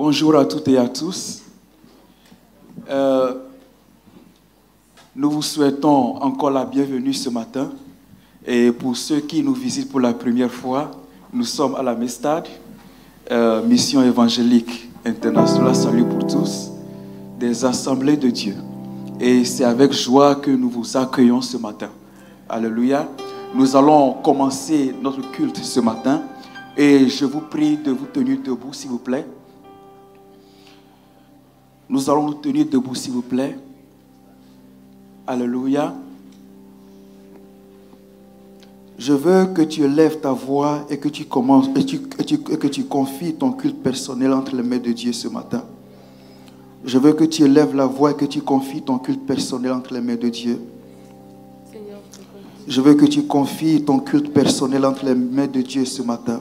Bonjour à toutes et à tous. Nous vous souhaitons encore la bienvenue ce matin. Et pour ceux qui nous visitent pour la première fois, nous sommes à la Mestad, Mission évangélique internationale, salut pour tous, des assemblées de Dieu. Et c'est avec joie que nous vous accueillons ce matin. Alléluia. Nous allons commencer notre culte ce matin. Et je vous prie de vous tenir debout, s'il vous plaît. Nous allons nous tenir debout, s'il vous plaît. Alléluia. Je veux que tu élèves ta voix et que tu commences et que tu confies ton culte personnel entre les mains de Dieu ce matin. Je veux que tu élèves la voix et que tu confies ton culte personnel entre les mains de Dieu. Je veux que tu confies ton culte personnel entre les mains de Dieu ce matin.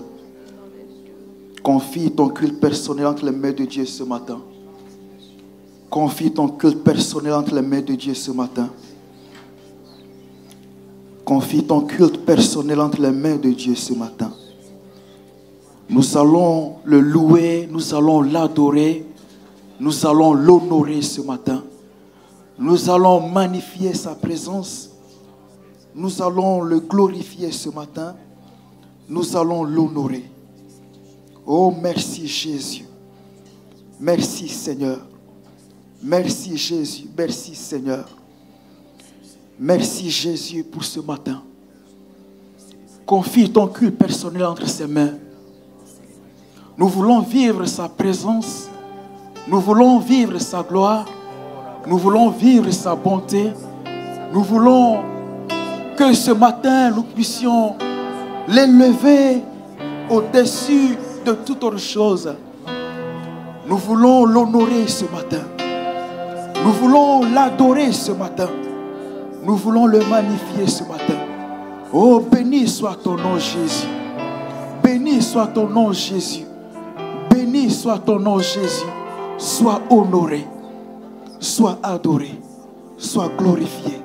Confie ton culte personnel entre les mains de Dieu ce matin. Confie ton culte personnel entre les mains de Dieu ce matin. Confie ton culte personnel entre les mains de Dieu ce matin. Nous allons le louer, nous allons l'adorer, nous allons l'honorer ce matin. Nous allons magnifier sa présence. Nous allons le glorifier ce matin. Nous allons l'honorer. Oh, merci Jésus. Merci Seigneur. Merci Jésus. Merci Seigneur. Merci Jésus pour ce matin. Confie ton culte personnel entre ses mains. Nous voulons vivre sa présence. Nous voulons vivre sa gloire. Nous voulons vivre sa bonté. Nous voulons que ce matin nous puissions l'élever au-dessus de toute autre chose. Nous voulons l'honorer ce matin. Nous voulons l'adorer ce matin. Nous voulons le magnifier ce matin. Oh, béni soit ton nom, Jésus. Béni soit ton nom, Jésus. Béni soit ton nom, Jésus. Sois honoré. Sois adoré. Sois glorifié.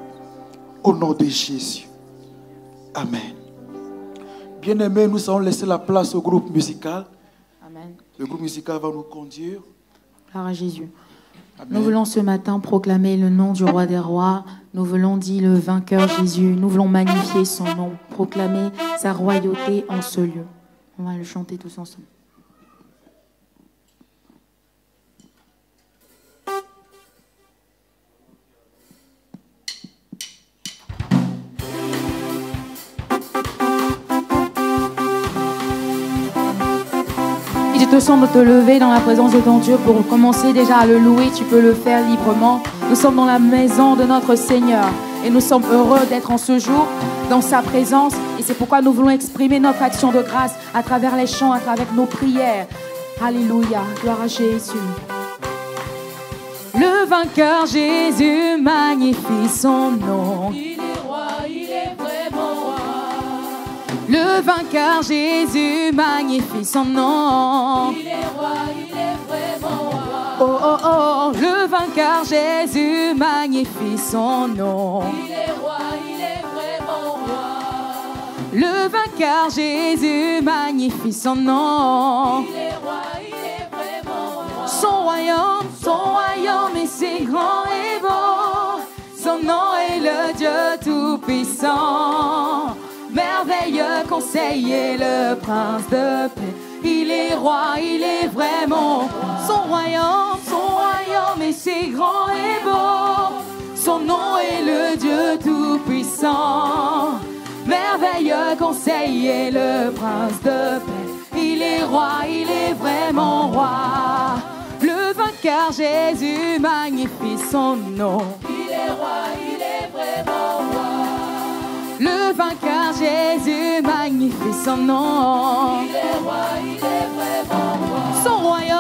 Au nom de Jésus. Amen. Bien-aimés, nous allons laisser la place au groupe musical. Amen. Le groupe musical va nous conduire. Gloire à Jésus. Amen. Nous voulons ce matin proclamer le nom du roi des rois. Nous voulons dire le vainqueur Jésus. Nous voulons magnifier son nom, proclamer sa royauté en ce lieu. On va le chanter tous ensemble. Il te semble te lever dans la présence de ton Dieu pour commencer déjà à le louer, tu peux le faire librement. Nous sommes dans la maison de notre Seigneur et nous sommes heureux d'être en ce jour dans sa présence. Et c'est pourquoi nous voulons exprimer notre action de grâce à travers les chants, à travers nos prières. Alléluia, gloire à Jésus. Le vainqueur Jésus magnifie son nom. Il est roi, il est vraiment roi. Le vainqueur Jésus magnifie son nom. Il est roi, il est vraiment roi. Oh, oh, oh, le vainqueur Jésus magnifie son nom. Il est roi, il est vraiment roi. Le vainqueur Jésus magnifie son nom. Il est roi, il est vraiment roi. Son royaume, et c'est grand et beau. Son nom est le Dieu tout-puissant. Merveilleux conseiller, le prince de paix. Il est roi, il est vraiment roi. Son royaume, et c'est grand et beau. Son nom est le Dieu tout-puissant. Merveilleux conseiller, le prince de paix. Il est roi, il est vraiment roi. Le vainqueur Jésus magnifie son nom. Il est roi, il est vraiment roi. Le vainqueur Jésus magnifie son nom. Il est roi, il est vraiment roi. Son royaume.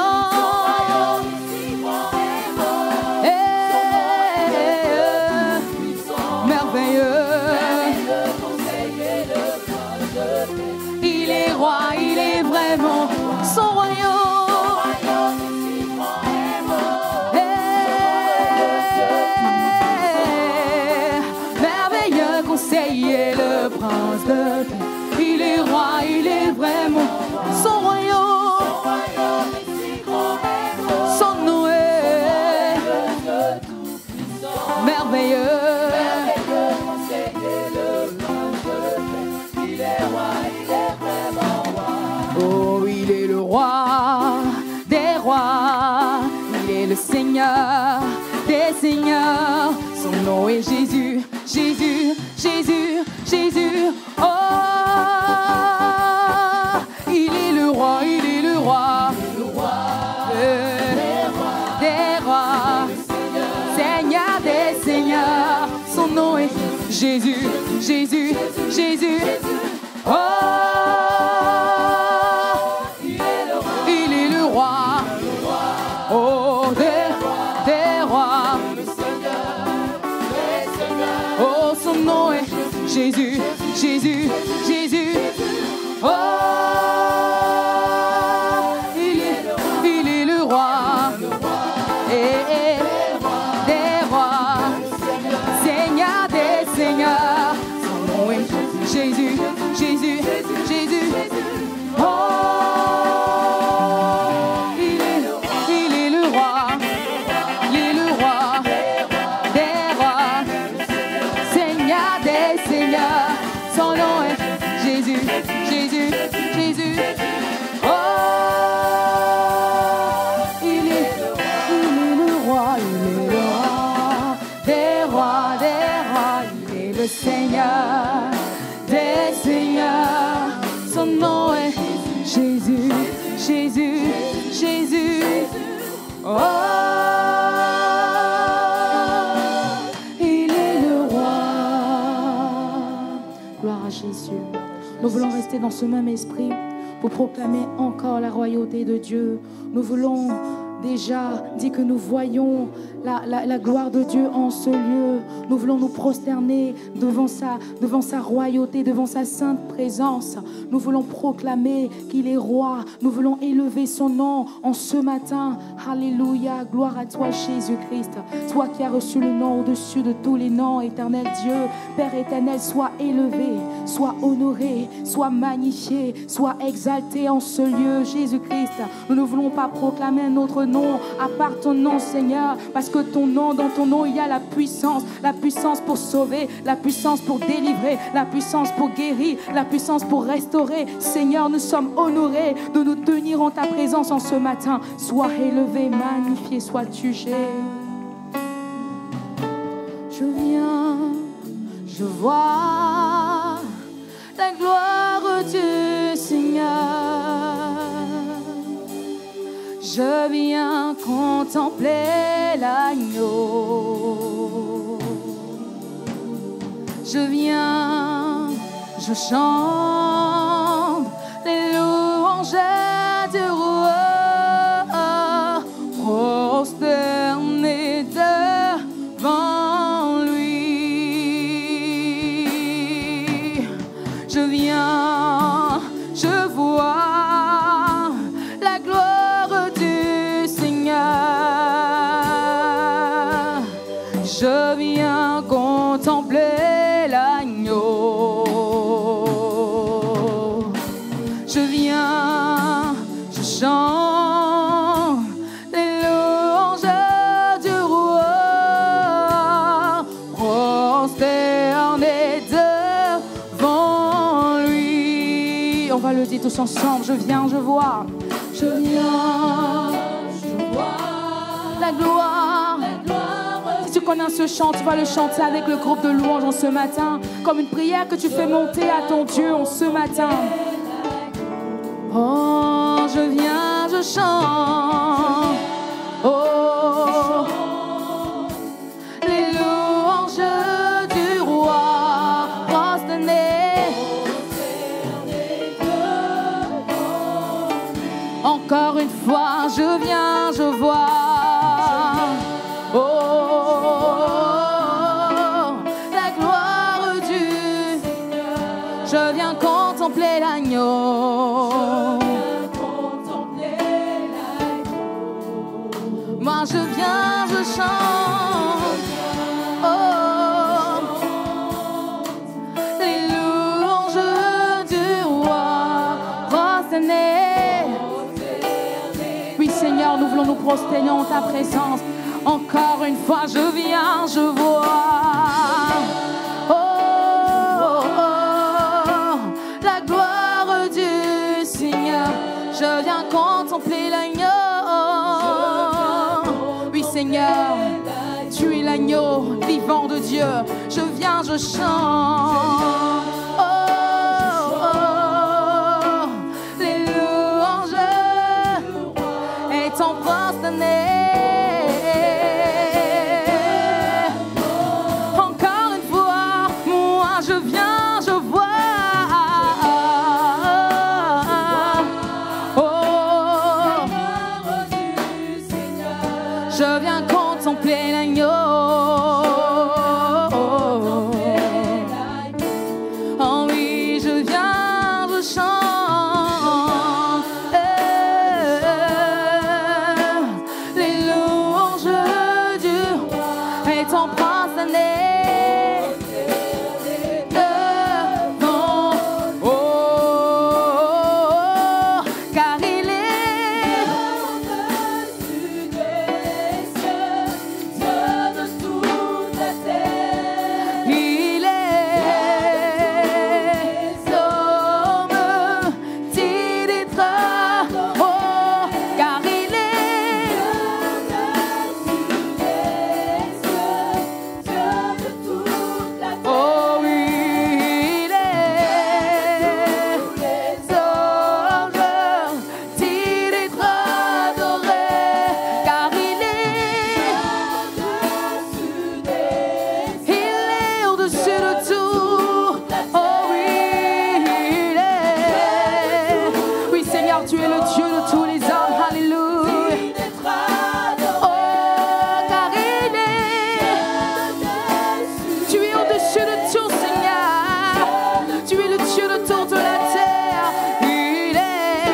Il est roi, il est vraiment son royaume. Merveilleux conseiller, le prince de paix. Il est roi, il est vraiment son royaume. seigneurs, des seigneurs. Son nom est Jésus, Jésus, Jésus, Jésus. Oh, il est le roi, il est le roi. Des rois, Seigneur des seigneurs. Son nom est Jésus, Jésus, Jésus. Oh, il est le roi. Oh, des rois. Oh, son nom est Jésus, Jésus, Jésus. Oh, il est le roi. Des rois, Seigneur des seigneurs. Son nom est Jésus, Jésus, Jésus. Oh, il est le roi. Il est le roi des rois, Seigneur des seigneurs. Son nom est Jésus, Jésus, Jésus. Oh, il est le roi, des rois, il est le Seigneur des seigneurs. Son nom est Jésus, Jésus, Jésus. Oh, il est le roi. Gloire à Jésus. Nous voulons rester dans ce même esprit pour proclamer encore la royauté de Dieu. Nous voulons déjà dire que nous voyons la gloire de Dieu en ce lieu. Nous voulons nous prosterner devant sa royauté, devant sa sainte présence. Nous voulons proclamer qu'il est roi. Nous voulons élever son nom en ce matin. Alléluia, gloire à toi Jésus-Christ. Toi qui as reçu le nom au-dessus de tous les noms, éternel Dieu, Père éternel, sois élevé, sois honoré, sois magnifié, sois exalté en ce lieu, Jésus-Christ. Nous ne voulons pas proclamer un autre nom à part ton nom, Seigneur, parce que ton nom, dans ton nom, il y a la puissance pour sauver, la puissance pour délivrer, la puissance pour guérir, la puissance pour restaurer. Seigneur, nous sommes honorés de nous tenir en ta présence en ce matin. Sois élevé, magnifié, sois-tu, Jésus. Je viens, je vois la gloire du Seigneur. Je viens contempler l'agneau. Je viens, je chante les louanges du roi, prosterné devant lui. Je viens, je vois la gloire du Seigneur. Je viens contempler l'agneau. Je viens, je chante les louanges du roi, prosterné devant lui. On va le dire tous ensemble. Je viens, je vois. Je viens, je vois la gloire. Si tu connais ce chant, tu vas le chanter avec le groupe de louanges en ce matin, comme une prière que tu fais monter à ton Dieu en ce matin. Oh, je viens, je chante. Oh, les louanges du roi, prosterné. Encore une fois, je viens, je vois. La gloire du Seigneur. Je viens contempler l'agneau. Moi je viens, je chante. Oh, les louanges du roi, prosterné. Oui Seigneur, nous voulons nous prosterner en ta présence. Encore une fois, je viens, je vois. Oh, oh, oh, la gloire du Seigneur. Je viens contempler l'agneau. Oui, Seigneur. Oh, vivant de Dieu, je viens, je chante. Oh, oh, les louanges étant prosternées. Encore une fois, moi je viens, je vois. Je viens contempler l'agneau. Oh oui, je viens, je chante. Les louanges du roi étant prosternées devant. Oh, car il est tu es le Dieu de tous les hommes, alléluia. Oh, car il est, tu es au-dessus de tout, Seigneur. Tu es le Dieu de toute la terre. Il est,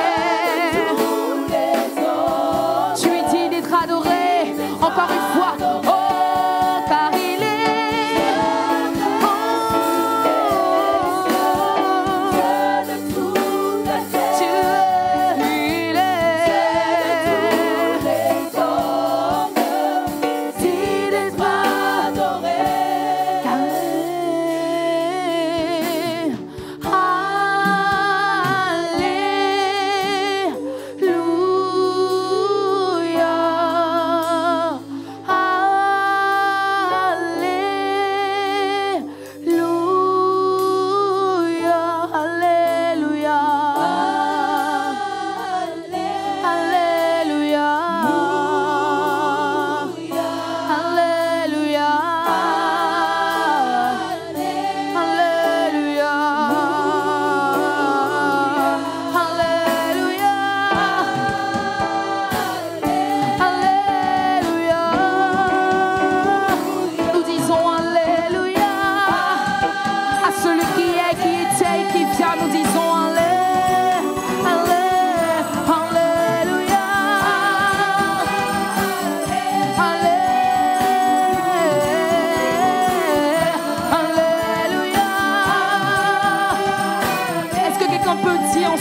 tu es digne d'être adoré. Encore une fois, oh, car il est.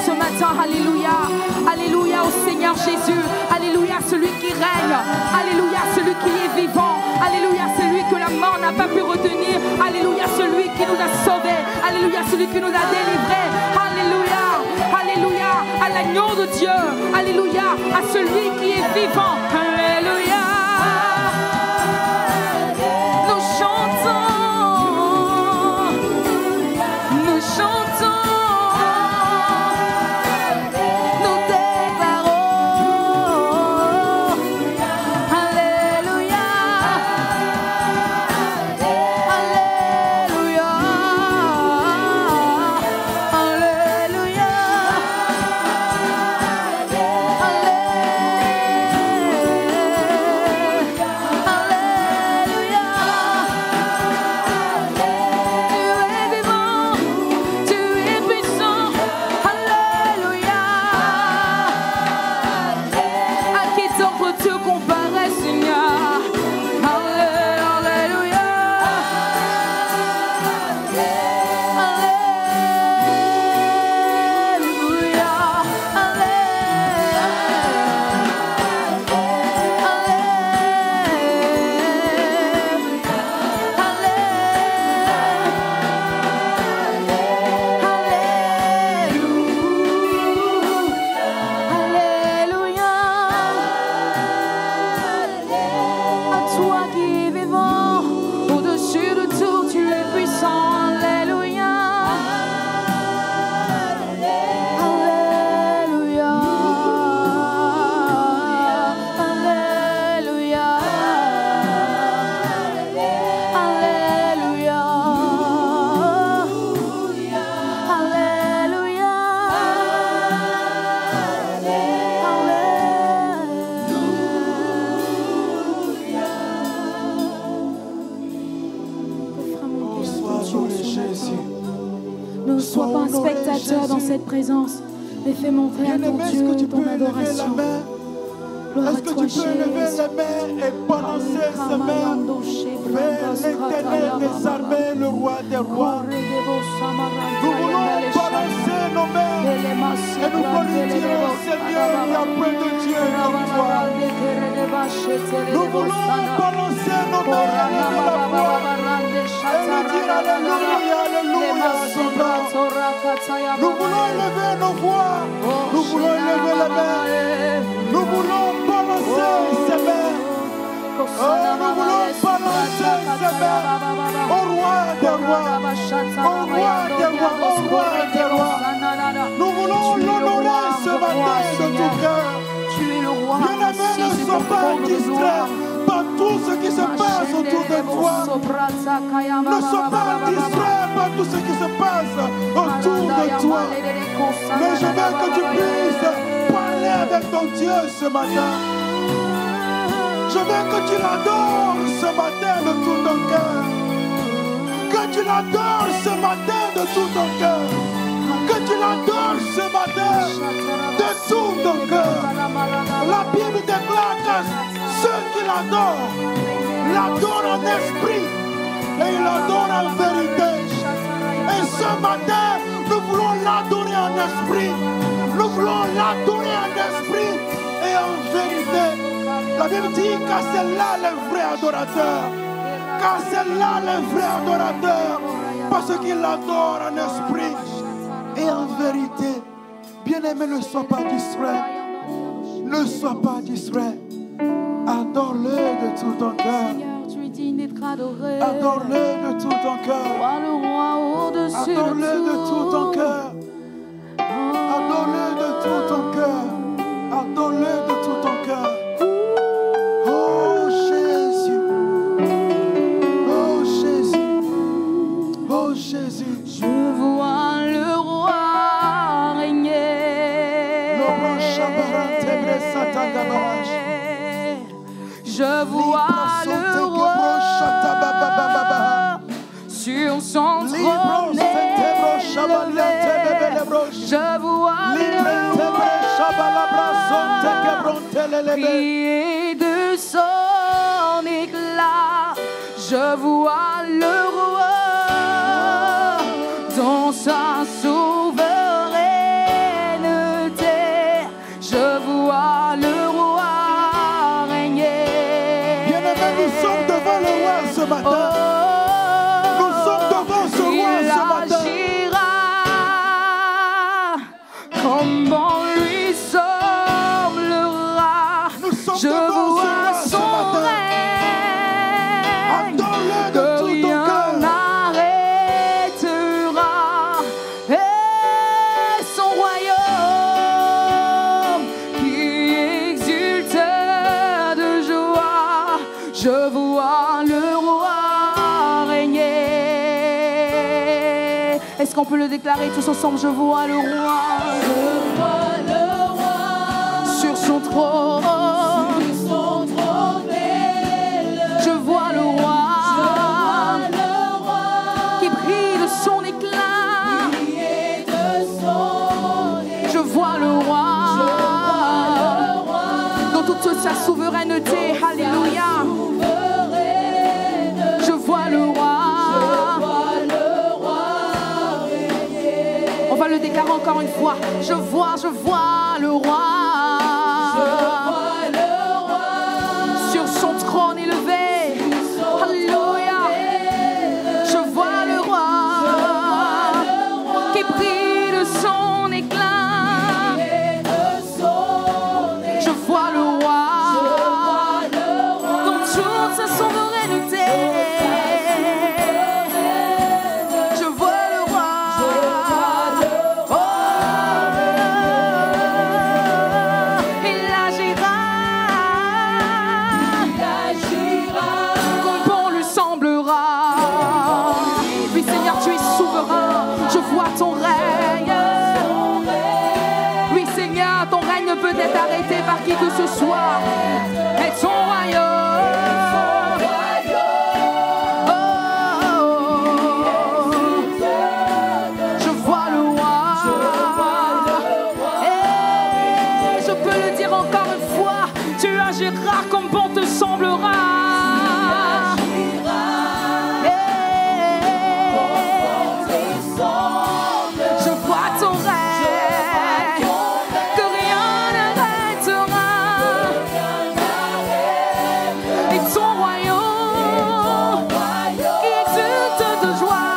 Ce matin, alléluia, alléluia au Seigneur Jésus, alléluia celui qui règne, alléluia celui qui est vivant, alléluia celui que la mort n'a pas pu retenir, alléluia celui qui nous a sauvés, alléluia celui qui nous a délivrés, alléluia, alléluia à l'agneau de Dieu, alléluia à celui qui est vivant, alléluia. Nous chantons, nous chantons. cette présence et fais monter à ton Bien-aimé, est-ce que Dieu tu ton peux élever la adoration. main? Gloire Est-ce à que toi, tu peux élever Jésus. la main et balancer sa main vers l'Éternel des armées, le roi des rois? Nous voulons balancer nos mains et nous voulons lui dire, oh Seigneur, il y a peu de Dieu comme toi. Nous voulons balancer nos mains et lever la voix et lui dire Alléluia, Alléluia, Souverain. Nous voulons élever nos voix, nous voulons élever la main, nous voulons balancer ses mains. Oh, nous voulons balancer ses mains au roi des rois, au roi des rois, au roi des rois. Nous voulons l'honorer ce matin de tout cœur. Bien-aimés, ne sois pas distrait par tout ce qui se passe autour de toi. Ne sois pas distrait par tout ce qui se passe autour de toi. Mais je veux que tu puisses parler avec ton Dieu ce matin. Je veux que tu l'adores ce matin de tout ton cœur. Que tu l'adores ce matin de tout ton cœur. Que tu l'adores ce matin de tout ton cœur. La Bible déclare que ceux qui l'adorent en esprit et ils l'adorent en vérité. Et ce matin, nous voulons l'adorer en esprit. Nous voulons l'adorer en esprit et en vérité. La Bible dit car c'est là le vrai adorateur. Car c'est là le vrai adorateur. Parce qu'il adore en esprit et en vérité. Bien-aimé, ne sois pas distrait. Ne sois pas distrait. Adore-le de tout ton cœur. Adore-le de tout ton cœur. Adore-le de tout ton cœur. Adore-le de tout ton cœur. Adore-le de tout ton cœur. Oh Jésus. Oh Jésus. Oh Jésus. Je vois le roi régner. Je vois le roi sur son trône élevé. Je vois le roi crier de son éclat. Je vois le roi dans sa souveraineté. Je vois le roi régner. Bien-aimés, nous sommes devant le roi ce matin. Nous sommes devant ce roi ce matin. Il agira comme bon lui semblera. Nous sommes Je devant ce vois roi ce son matin. règne Adore-le de que tout ton rien cœur. n'arrêtera. Et son royaume qui exulte de joie. Je vois le roi régner. Est-ce qu'on peut le déclarer tous ensemble? Je vois le roi. Je vois le roi Sur son trône. sur son trône élevé. Je vois le roi Le roi qui brille de son éclat. et de son Je vois le roi dans toute sa souveraineté. Alléluia. Je vois le roi. On va le déclarer encore une fois. Je vois le roi. Sur son trône élevé. Alléluia. Je vois le roi qui brille de son éclat. Je vois le roi dans toute sa souveraineté. Je vois le roi. Oh, il agira comme bon lui semblera. Oui, Seigneur, tu es souverain. Je vois ton règne. Oui, Seigneur, ton règne ne peut être arrêté par qui que ce soit. Et ton royaume. Oh, je vois le roi. agiras comme bon te semblera. Je vois ton règne, que rien n'arrêtera. Et ton royaume qui exulte de joie.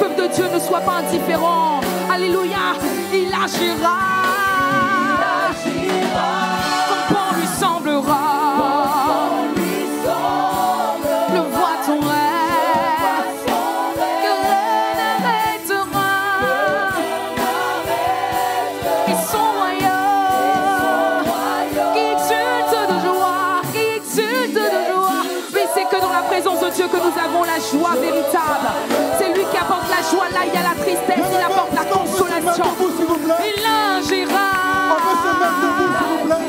Peuple de Dieu, ne sois pas indifférent. Alléluia, il agira. Comme bon lui semblera. Le voit ton rêve, que rien n'arrêtera. Et son royaume qui exulte de joie, qui exulte de joie. Mais c'est que dans la présence de Dieu que nous avons la joie véritable. C'est lui qui apporte la joie là, il y a la tristesse, il apporte la consolation. Il agira. On peut se mettre debout, s'il vous plaît.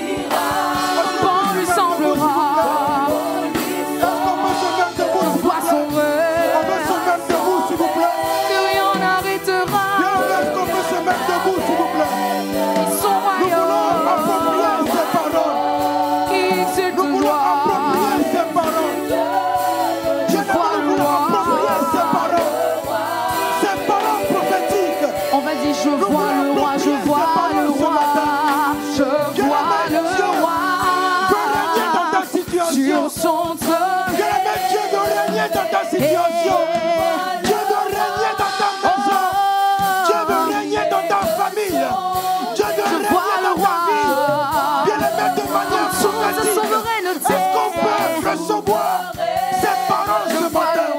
Comme bon lui semblera. Est-ce qu'on peut se mettre debout, s'il vous Vois son plaît? On rêve, peut se mettre debout, s'il vous plaît. que rien n'arrêtera. Bien, est-ce qu'on peut se mettre debout, s'il vous plaît? Son Nous voulons royaume approprier ces paroles. qui exulte Nous de voulons joie. approprier ces paroles. Je vois nous voulons le roi. approprier ces paroles. Ces paroles prophétiques. On va dire je vois le roi, je vois le roi, je vois le roi Peut régner dans ta situation. sur son trône. Permets Dieu de régner dans ta situation. Dieu de régner dans ta maison. Dieu de régner dans ta famille. Dieu de régner dans ta vie. Bien-aimé, de manière prophétique. Est-ce qu'on peut recevoir ces paroles ce matin?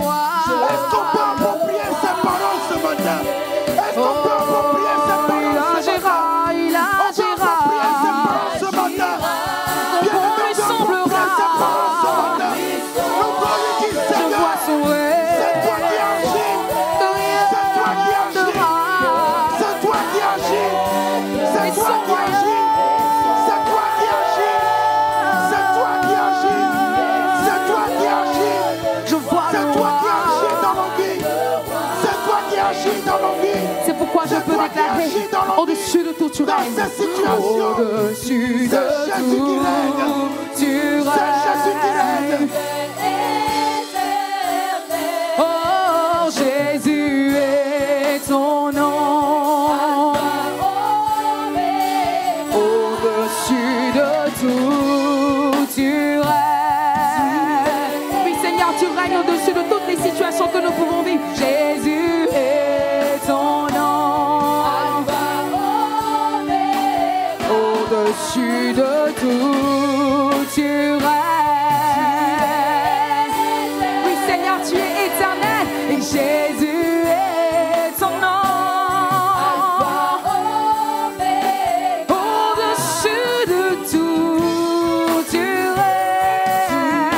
Est-ce qu'on peut approprier ces paroles ce matin? Est-ce qu'on peut approprier ces paroles ce matin? Il agira. On peut approprier ces paroles ce matin. Bien-aimé, on peut approprier ces paroles ce matin. Nous voulons lui dire, Je Seigneur, vois son c'est toi qui rêve, agis. que rien C'est toi qui agis. n'arrêtera. C'est toi qui agis. C'est Et toi son qui agis. C'est toi qui agis. C'est toi qui agis. C'est toi qui agis. Je vois C'est le toi roi. qui agis dans nos vies. C'est toi qui agis dans nos vies. C'est pourquoi je C'est peux toi qui déclarer agis dans nos au-dessus de tout tu Dans règnes. ces situations. Au-dessus de C'est Jésus qui règne. tout tu C'est Jésus qui règnes. règne. Oh Jésus est ton nom. Au-dessus de tout tu règnes. Oui Seigneur, tu règnes au-dessus de toutes les situations que nous pouvons vivre. Jésus est ton nom. Au-dessus de tout tu règnes. Oui Seigneur, tu es éternel et Jésus est ton nom. Au-dessus de tout tu règnes.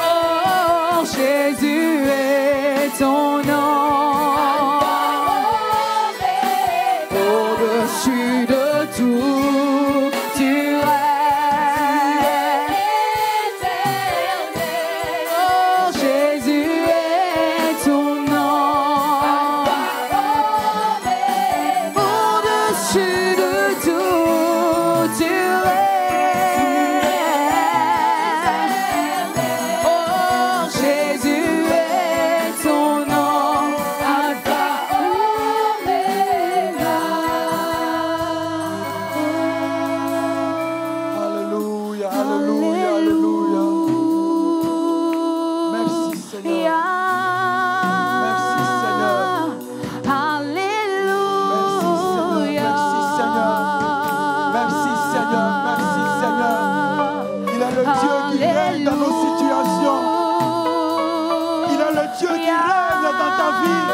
Oh Jésus est ton nom. Au-dessus de tout tu règnes. Oh Jésus est ton nom. Au-dessus de tout tu règnes. Oh Jésus est ton nom. Alpha, Alléluia, alléluia, alléluia. Merci Seigneur. Merci Seigneur. Alléluia. Merci Seigneur. Merci Seigneur. Merci Seigneur. Il est le Dieu qui règne dans nos situations. Il est le Dieu qui règne dans ta vie.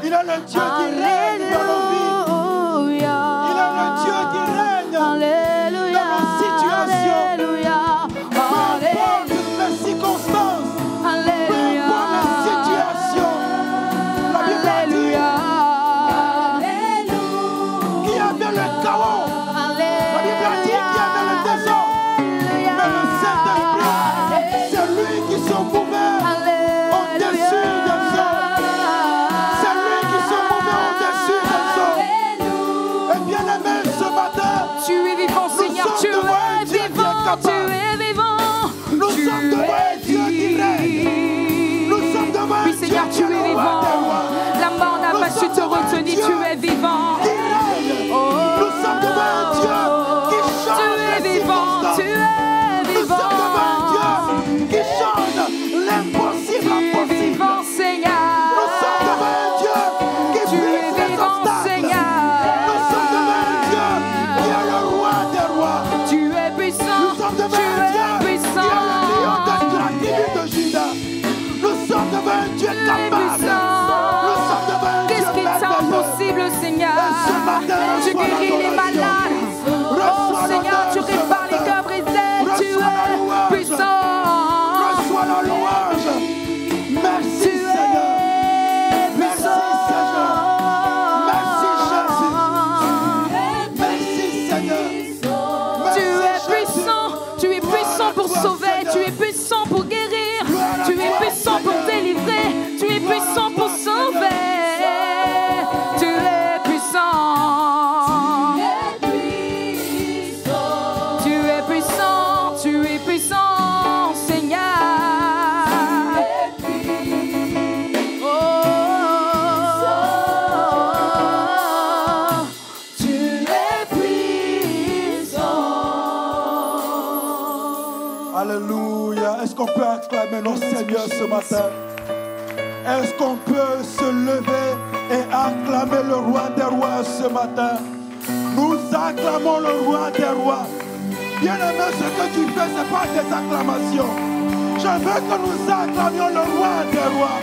Il est le Dieu qui règne dans nos vies. Il est le Dieu qui règne dans nos situations. Peu importe les circonstances, peu importe les situations. La Bible a dit qu'il y avait le chaos. La Bible a dit qu'il y avait le désordre. Mais le Saint-Esprit, c'est lui qui se mouvait au-dessus des hommes. capable. es vivant. Nous sommes devant un Dieu qui règne. Nous sommes devant un Oui, Dieu Seigneur, qui tu est le es roi vivant. des rois. La mort n'a Nous pas su sommes te devant un retenir. Dieu Tu es vivant. qui règne. Nous sommes devant un Dieu qui change Tu es les vivant. circonstances. Tu es Nous vivant. sommes devant un Dieu qui change l'impossible en Tu es possible. vivant, Seigneur. Nous sommes devant un Dieu qui Tu es brise les vivant, obstacles. Seigneur. Nous sommes devant un Dieu qui est le roi des rois. Tu es puissant. Nous sommes devant Tu un Dieu es qui est puissant. le lion de la tribu de Judas. Nous sommes devant un Dieu Tu es capable. puissant. Nous sommes devant un Dieu Qu'est-ce qui est merveilleux. impossible, Seigneur? Et ce matin, Tu reçois guéris les l'adoration. malades. Reçois Oh Seigneur, l'honneur tu ce répares les matin. cœurs brisés. Tu Reçois la es louange. puissant. Reçois la louange. Merci Tu Seigneur. es Merci Seigneur. Merci Jésus. Merci Seigneur. Tu es Merci, Jésus. puissant. Tu es puissant pour Gloire à toi, sauver. Seigneur. Tu es puissant pour guérir. Gloire à Tu toi, es puissant pour Seigneur. délivrer. Tu es Gloire à puissant toi, pour sauver. Tu es puissant. Tu es puissant. Tu es puissant, Seigneur. Oh, tu es puissant. Alléluia. Est-ce qu'on peut acclamer notre Seigneur ce matin? Est-ce qu'on peut se lever et acclamer le roi des rois ce matin? Nous acclamons le roi des rois. Bien-aimé, ce que tu fais, ce n'est pas des acclamations. Je veux que nous acclamions le roi des rois.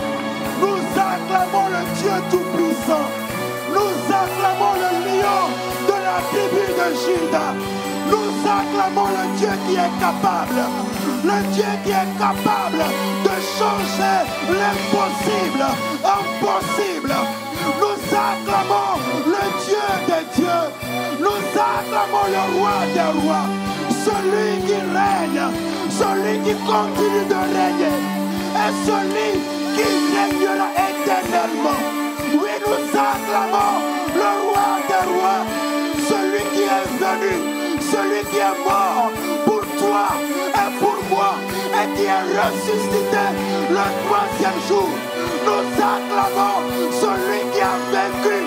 Nous acclamons le Dieu tout-puissant. Nous acclamons le lion de la tribu de Juda. Nous acclamons le Dieu qui est capable. Le Dieu qui est capable de changer l'impossible en possible. Nous acclamons le Dieu des dieux. Nous acclamons le roi des rois. Celui qui règne, celui qui continue de régner, et celui qui régnera éternellement. Oui, nous acclamons le roi des rois, celui qui est venu, celui qui est mort pour toi et pour moi, et qui est ressuscité le troisième jour. Nous acclamons celui qui a vaincu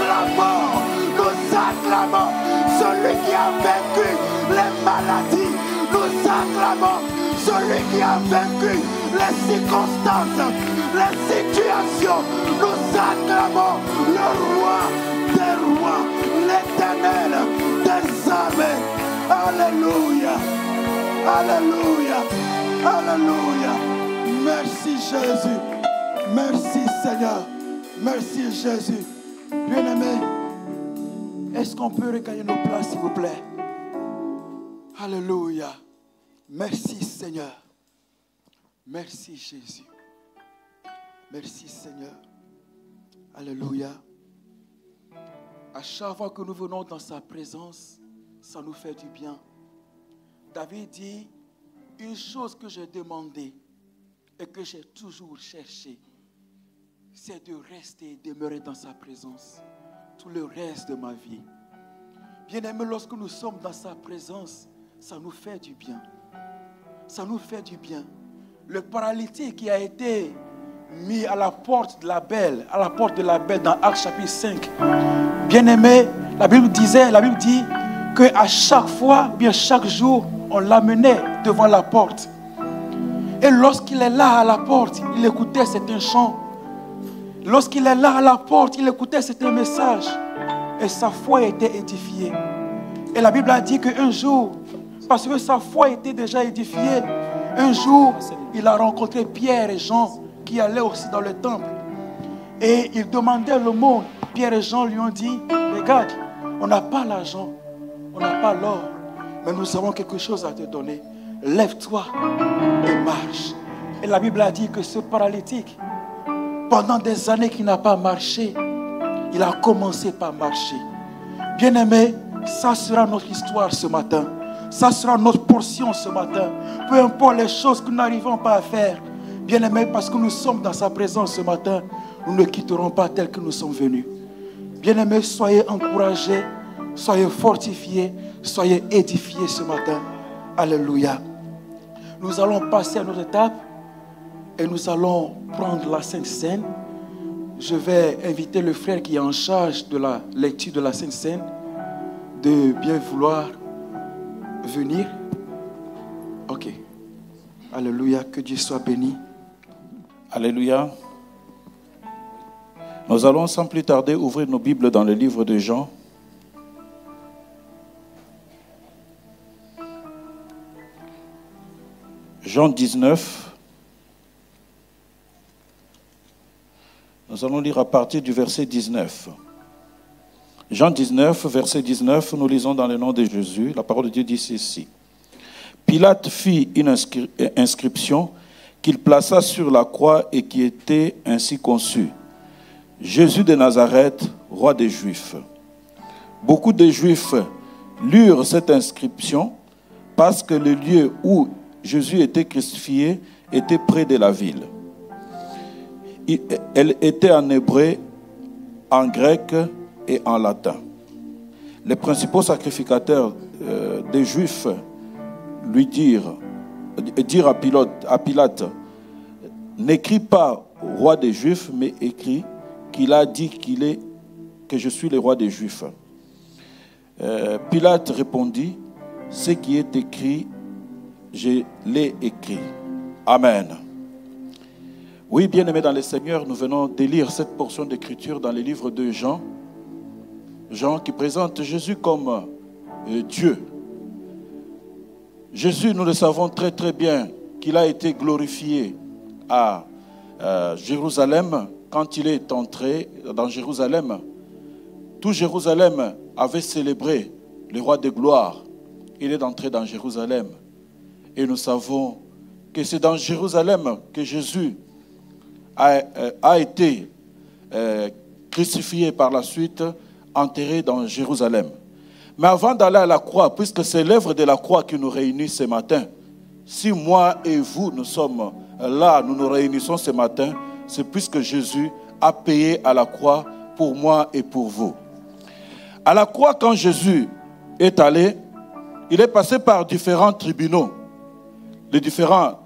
la mort. Nous acclamons celui qui a vaincu les maladies. Nous acclamons celui qui a vaincu les circonstances, les situations. Nous acclamons le roi des rois, l'éternel des armées. Alléluia, alléluia, alléluia. Merci Jésus, merci Seigneur, merci Jésus. Bien-aimé, est-ce qu'on peut regagner nos places, s'il vous plaît? Alléluia. Merci Seigneur. Merci Jésus. Merci Seigneur. Alléluia. À chaque fois que nous venons dans sa présence, ça nous fait du bien. David dit, une chose que j'ai demandé et que j'ai toujours cherché, c'est de rester et demeurer dans sa présence tout le reste de ma vie. Bien-aimé, lorsque nous sommes dans sa présence, ça nous fait du bien. Ça nous fait du bien. Le paralytique qui a été mis à la porte de la belle, dans Actes chapitre 5. Bien-aimé, la Bible dit qu'à chaque fois, bien chaque jour, on l'amenait devant la porte. Et lorsqu'il est là à la porte, il écoutait certains chants. Lorsqu'il est là à la porte, il écoutait certains messages. Et sa foi était édifiée. Et la Bible a dit qu'un jour, parce que sa foi était déjà édifiée, un jour, il a rencontré Pierre et Jean qui allaient aussi dans le temple. Et il demandait le monde. Pierre et Jean lui ont dit, regarde, on n'a pas l'argent, on n'a pas l'or, mais nous avons quelque chose à te donner. Lève-toi et marche. Et la Bible a dit que ce paralytique, pendant des années qu'il n'a pas marché, il a commencé par marcher. Bien-aimé, ça sera notre histoire ce matin. Ça sera notre portion ce matin. Peu importe les choses que nous n'arrivons pas à faire. Bien-aimé, parce que nous sommes dans sa présence ce matin, nous ne quitterons pas tel que nous sommes venus. Bien-aimés, soyez encouragés, soyez fortifiés, soyez édifiés ce matin. Alléluia. Nous allons passer à notre étape et nous allons prendre la Sainte Seine. Je vais inviter le frère qui est en charge de la lecture de la Sainte Seine de bien vouloir venir. Ok. Alléluia. Que Dieu soit béni. Alléluia. Nous allons sans plus tarder ouvrir nos Bibles dans le livre de Jean. Jean 19. Nous allons lire à partir du verset 19. Jean 19, verset 19, nous lisons dans le nom de Jésus. La parole de Dieu dit ceci. Pilate fit une inscription qu'il plaça sur la croix et qui était ainsi conçue. Jésus de Nazareth, roi des Juifs. Beaucoup de Juifs lurent cette inscription parce que le lieu où Jésus était crucifié était près de la ville. Elle était en hébreu, en grec et en latin. Les principaux sacrificateurs des Juifs lui dirent à Pilate, n'écris pas roi des Juifs, mais écris qu'il a dit que je suis le roi des Juifs. Pilate répondit, ce qui est écrit, je l'ai écrit. Amen. Oui, bien-aimés dans le Seigneur, nous venons de lire cette portion d'écriture dans le livre de Jean. Jean qui présente Jésus comme Dieu. Jésus, nous le savons très très bien, qu'il a été glorifié à Jérusalem. Quand il est entré dans Jérusalem, tout Jérusalem avait célébré le roi de gloire. Il est entré dans Jérusalem. Et nous savons que c'est dans Jérusalem que Jésus a été crucifié par la suite, enterré dans Jérusalem. Mais avant d'aller à la croix, puisque c'est l'œuvre de la croix qui nous réunit ce matin, si moi et vous, nous sommes là, nous nous réunissons ce matin, c'est puisque Jésus a payé à la croix pour moi et pour vous. À la croix, quand Jésus est allé, il est passé par différents tribunaux. Les différents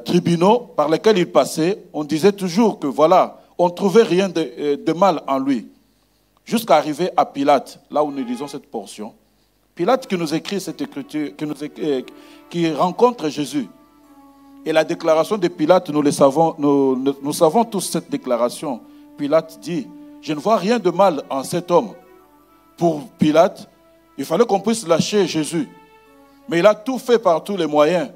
tribunaux par lesquels il passait, on disait toujours que voilà, on ne trouvait rien de mal en lui. Jusqu'à arriver à Pilate, là où nous lisons cette portion. Pilate qui nous écrit cette écriture, qui rencontre Jésus. Et la déclaration de Pilate, nous savons tous cette déclaration. Pilate dit, je ne vois rien de mal en cet homme. Pour Pilate, il fallait qu'on puisse lâcher Jésus. Mais il a tout fait par tous les moyens.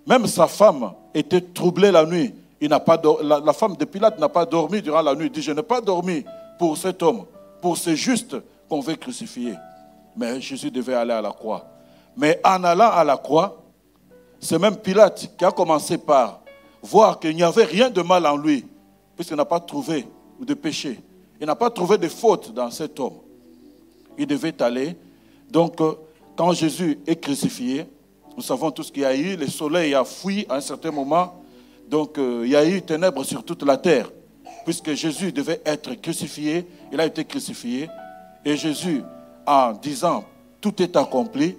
Même sa femme était troublée la nuit. La femme de Pilate n'a pas dormi durant la nuit. Il dit, je n'ai pas dormi pour cet homme, pour ce juste qu'on veut crucifier. Mais Jésus devait aller à la croix. Mais en allant à la croix, c'est même Pilate qui a commencé par voir qu'il n'y avait rien de mal en lui, puisqu'il n'a pas trouvé de péché. Il n'a pas trouvé de faute dans cet homme. Il devait aller. Donc, quand Jésus est crucifié, nous savons tout ce qu'il y a eu. Le soleil a fui à un certain moment. Donc, il y a eu ténèbres sur toute la terre. Puisque Jésus devait être crucifié, il a été crucifié. Et Jésus, en disant, tout est accompli,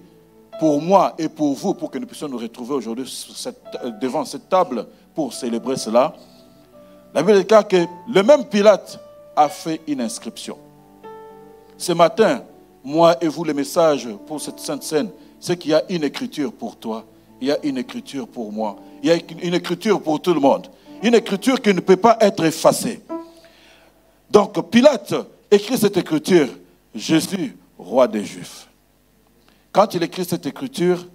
pour moi et pour vous, pour que nous puissions nous retrouver aujourd'hui devant cette table pour célébrer cela, la Bible déclare que le même Pilate a fait une inscription. Ce matin, moi et vous, le message pour cette Sainte Seine, c'est qu'il y a une écriture pour toi, il y a une écriture pour moi, il y a une écriture pour tout le monde. Une écriture qui ne peut pas être effacée. Donc Pilate écrit cette écriture, Jésus, roi des Juifs. Quand il écrit cette écriture,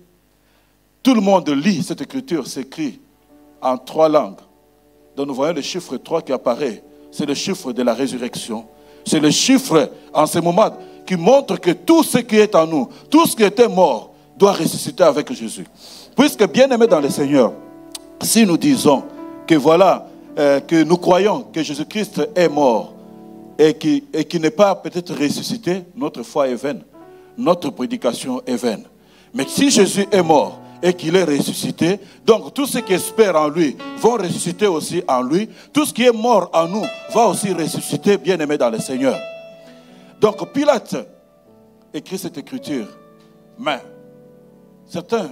tout le monde lit cette écriture, s'écrit en 3 langues. Donc nous voyons le chiffre 3 qui apparaît. C'est le chiffre de la résurrection. C'est le chiffre en ce moment qui montre que tout ce qui est en nous, tout ce qui était mort, doit ressusciter avec Jésus. Puisque bien-aimés dans le Seigneur, si nous disons que voilà, que nous croyons que Jésus-Christ est mort et qui n'est pas peut-être ressuscité, notre foi est vaine. Notre prédication est vaine. Mais si Jésus est mort et qu'il est ressuscité, donc tous ceux qui espèrent en lui vont ressusciter aussi en lui. Tout ce qui est mort en nous va aussi ressusciter, bien-aimés dans le Seigneur. Donc Pilate écrit cette écriture. Mais certains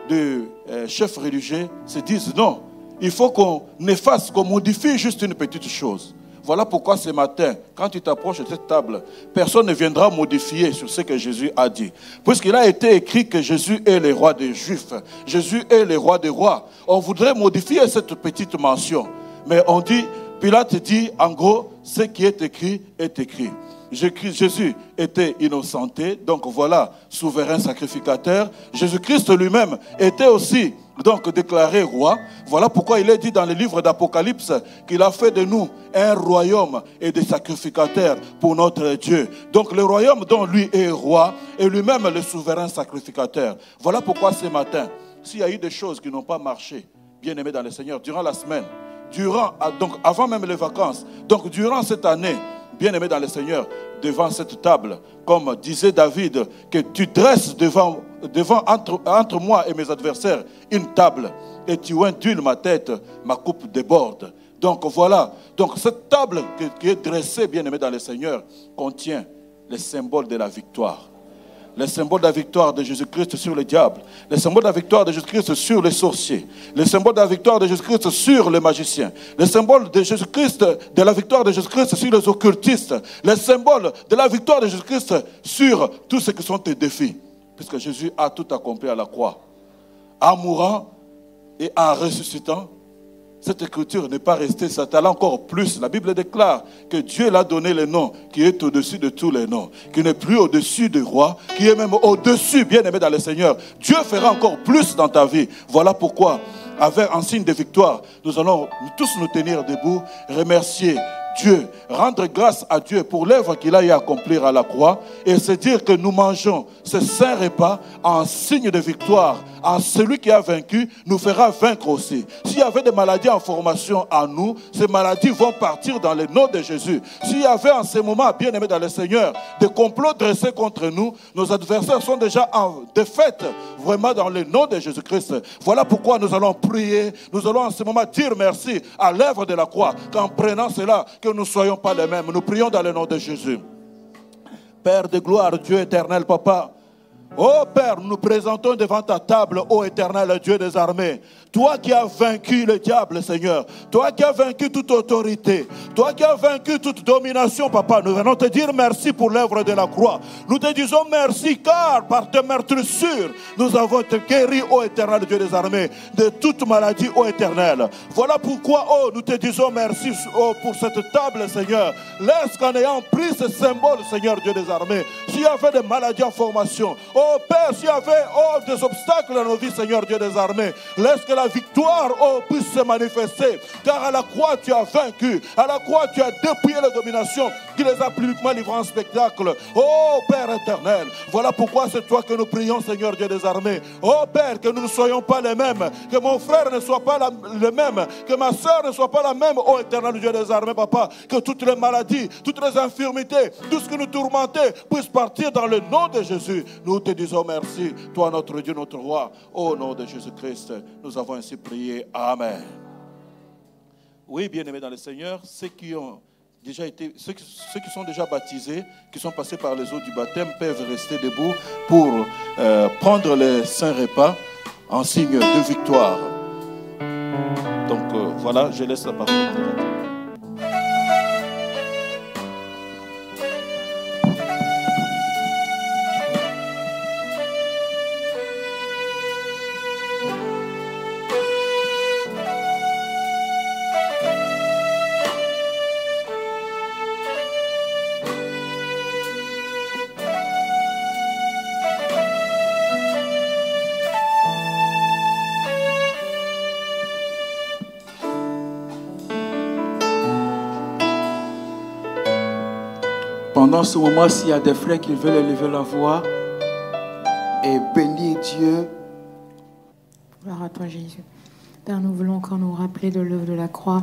de chefs religieux se disent non, il faut qu'on efface, qu'on modifie juste une petite chose. Voilà pourquoi ce matin, quand tu t'approches de cette table, personne ne viendra modifier sur ce que Jésus a dit. Puisqu'il a été écrit que Jésus est le roi des Juifs, Jésus est le roi des rois. On voudrait modifier cette petite mention. Mais on dit, Pilate dit, en gros, ce qui est écrit est écrit. Jésus était innocenté, donc voilà, souverain sacrificateur. Jésus-Christ lui-même était aussi donc déclaré roi. Voilà pourquoi il est dit dans le livre d'Apocalypse qu'il a fait de nous un royaume et des sacrificateurs pour notre Dieu. Donc le royaume dont lui est roi et lui-même le souverain sacrificateur. Voilà pourquoi ce matin, s'il y a eu des choses qui n'ont pas marché, bien aimés dans le Seigneur, durant la semaine, donc avant même les vacances, donc durant cette année, bien aimé dans le Seigneur, devant cette table, comme disait David, que tu dresses devant entre moi et mes adversaires une table, et tu induis ma tête, ma coupe déborde. Donc voilà, donc cette table qui est dressée, bien aimé dans le Seigneur, contient les symboles de la victoire. Le symbole de la victoire de Jésus-Christ sur le diable, le symbole de la victoire de Jésus-Christ sur les sorciers, le symbole de la victoire de Jésus-Christ sur les magiciens, le symbole de Jésus-Christ, de la victoire de Jésus-Christ sur les occultistes, le symbole de la victoire de Jésus-Christ sur tous ceux qui sont tes défis, puisque Jésus a tout accompli à la croix. En mourant et en ressuscitant, cette écriture n'est pas restée, ça allait encore plus. La Bible déclare que Dieu l'a donné le nom qui est au-dessus de tous les noms, qui n'est plus au-dessus du roi, qui est même au-dessus, bien aimé dans le Seigneur. Dieu fera encore plus dans ta vie. Voilà pourquoi, en signe de victoire, nous allons tous nous tenir debout, remercier Dieu, rendre grâce à Dieu pour l'œuvre qu'il a eu à accomplir à la croix et se dire que nous mangeons ce saint repas en signe de victoire. En celui qui a vaincu nous fera vaincre aussi. S'il y avait des maladies en formation en nous, ces maladies vont partir dans le nom de Jésus. S'il y avait en ce moment, bien aimé dans le Seigneur, des complots dressés contre nous, nos adversaires sont déjà en défaite, vraiment dans le nom de Jésus-Christ. Voilà pourquoi nous allons prier, nous allons en ce moment dire merci à l'œuvre de la croix, qu'en prenant cela, que nous ne soyons pas les mêmes. Nous prions dans le nom de Jésus. Père de gloire, Dieu éternel, Papa, ô Père, nous nous présentons devant ta table, ô éternel Dieu des armées. Toi qui as vaincu le diable, Seigneur. Toi qui as vaincu toute autorité. Toi qui as vaincu toute domination, Papa. Nous venons te dire merci pour l'œuvre de la croix. Nous te disons merci car par tes meurtrissures, nous avons été guéris, ô éternel Dieu des armées, de toute maladie, ô éternel. Voilà pourquoi, ô, nous te disons merci pour cette table, Seigneur. Laisse qu'en ayant pris ce symbole, Seigneur Dieu des armées, s'il y avait des maladies en formation, oh Père, s'il y avait des obstacles dans nos vies, Seigneur Dieu des armées, laisse que la victoire puisse se manifester. Car à la croix, tu as vaincu. À la croix, tu as dépouillé les dominations qui les a publiquement livrées en spectacle. Oh Père éternel, voilà pourquoi c'est toi que nous prions, Seigneur Dieu des armées. Oh Père, que nous ne soyons pas les mêmes. Que mon frère ne soit pas le même. Que ma soeur ne soit pas la même. Oh éternel Dieu des armées, Papa. Que toutes les maladies, toutes les infirmités, tout ce qui nous tourmentait puisse partir dans le nom de Jésus. Nous te disons merci, toi notre Dieu, notre roi. Au nom de Jésus-Christ, nous avons ainsi prié. Amen. Oui, bien-aimés dans le Seigneur, ceux qui sont déjà baptisés, qui sont passés par les eaux du baptême, peuvent rester debout pour prendre le saint repas en signe de victoire. Donc voilà, je laisse la parole. Pendant ce moment, s'il y a des frères qui veulent élever la voix et bénir Dieu. Gloire à toi, Jésus. Père, nous voulons encore nous rappeler de l'œuvre de la croix.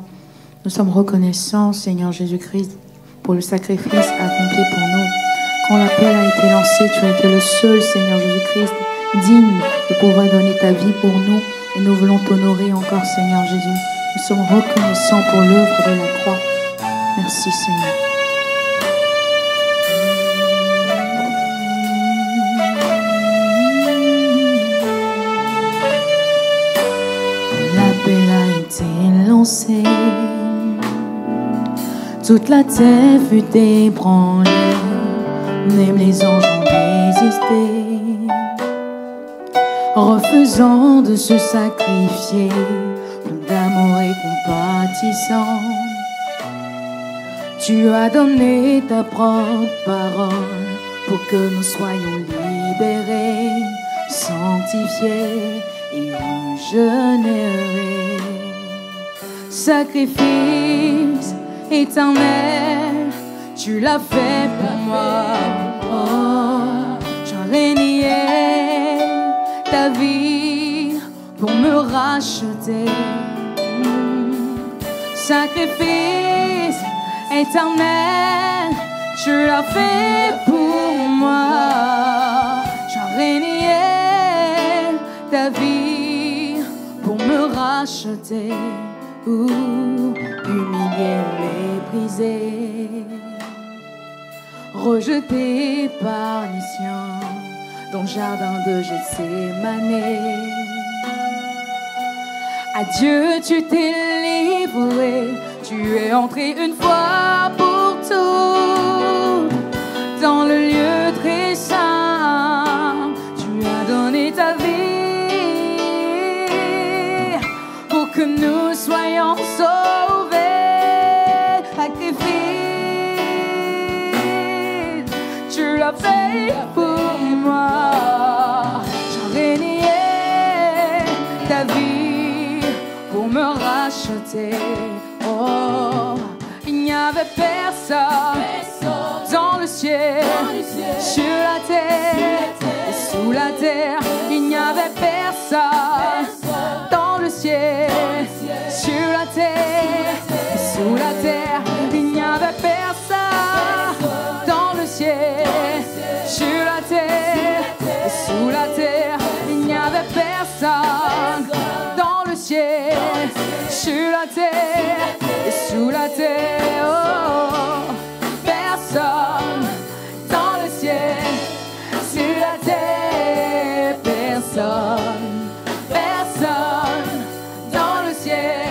Nous sommes reconnaissants, Seigneur Jésus-Christ, pour le sacrifice accompli pour nous. Quand l'appel a été lancé, tu as été le seul, Seigneur Jésus-Christ, digne de pouvoir donner ta vie pour nous. Et nous voulons t'honorer encore, Seigneur Jésus. Nous sommes reconnaissants pour l'œuvre de la croix. Merci, Seigneur. annoncé. Toute la terre fut ébranlée, même les anges ont résisté, refusant de se sacrifier, plein d'amour et compatissant. Tu as donné ta propre parole pour que nous soyons libérés, sanctifiés et régénérés. Sacrifice éternel, tu l'as fait pour moi. Oh, j'aurais nié ta vie pour me racheter. Sacrifice éternel, tu l'as fait pour moi. J'aurais nié ta vie pour me racheter. Humilié, méprisé, rejeté par les siens dans le jardin de Gethsémane. Adieu, tu t'es livré, tu es entré une fois pour toutes dans le lieu très saint. Tu as donné ta vie pour que nous soyons sauvés. Sacrifice, tu l'as fait pour moi. J'aurais nié ta vie pour me racheter. Oh, il n'y avait personne dans le ciel, sur la terre et sous la terre. Il n'y avait personne dans le ciel, sur la terre et sous la terre. Il n'y avait personne dans le ciel, sur la terre et sous la terre. Il n'y avait personne dans le ciel, sur la terre et sous la terre. Oh, personne dans le ciel, sur la terre. Personne, personne dans le ciel,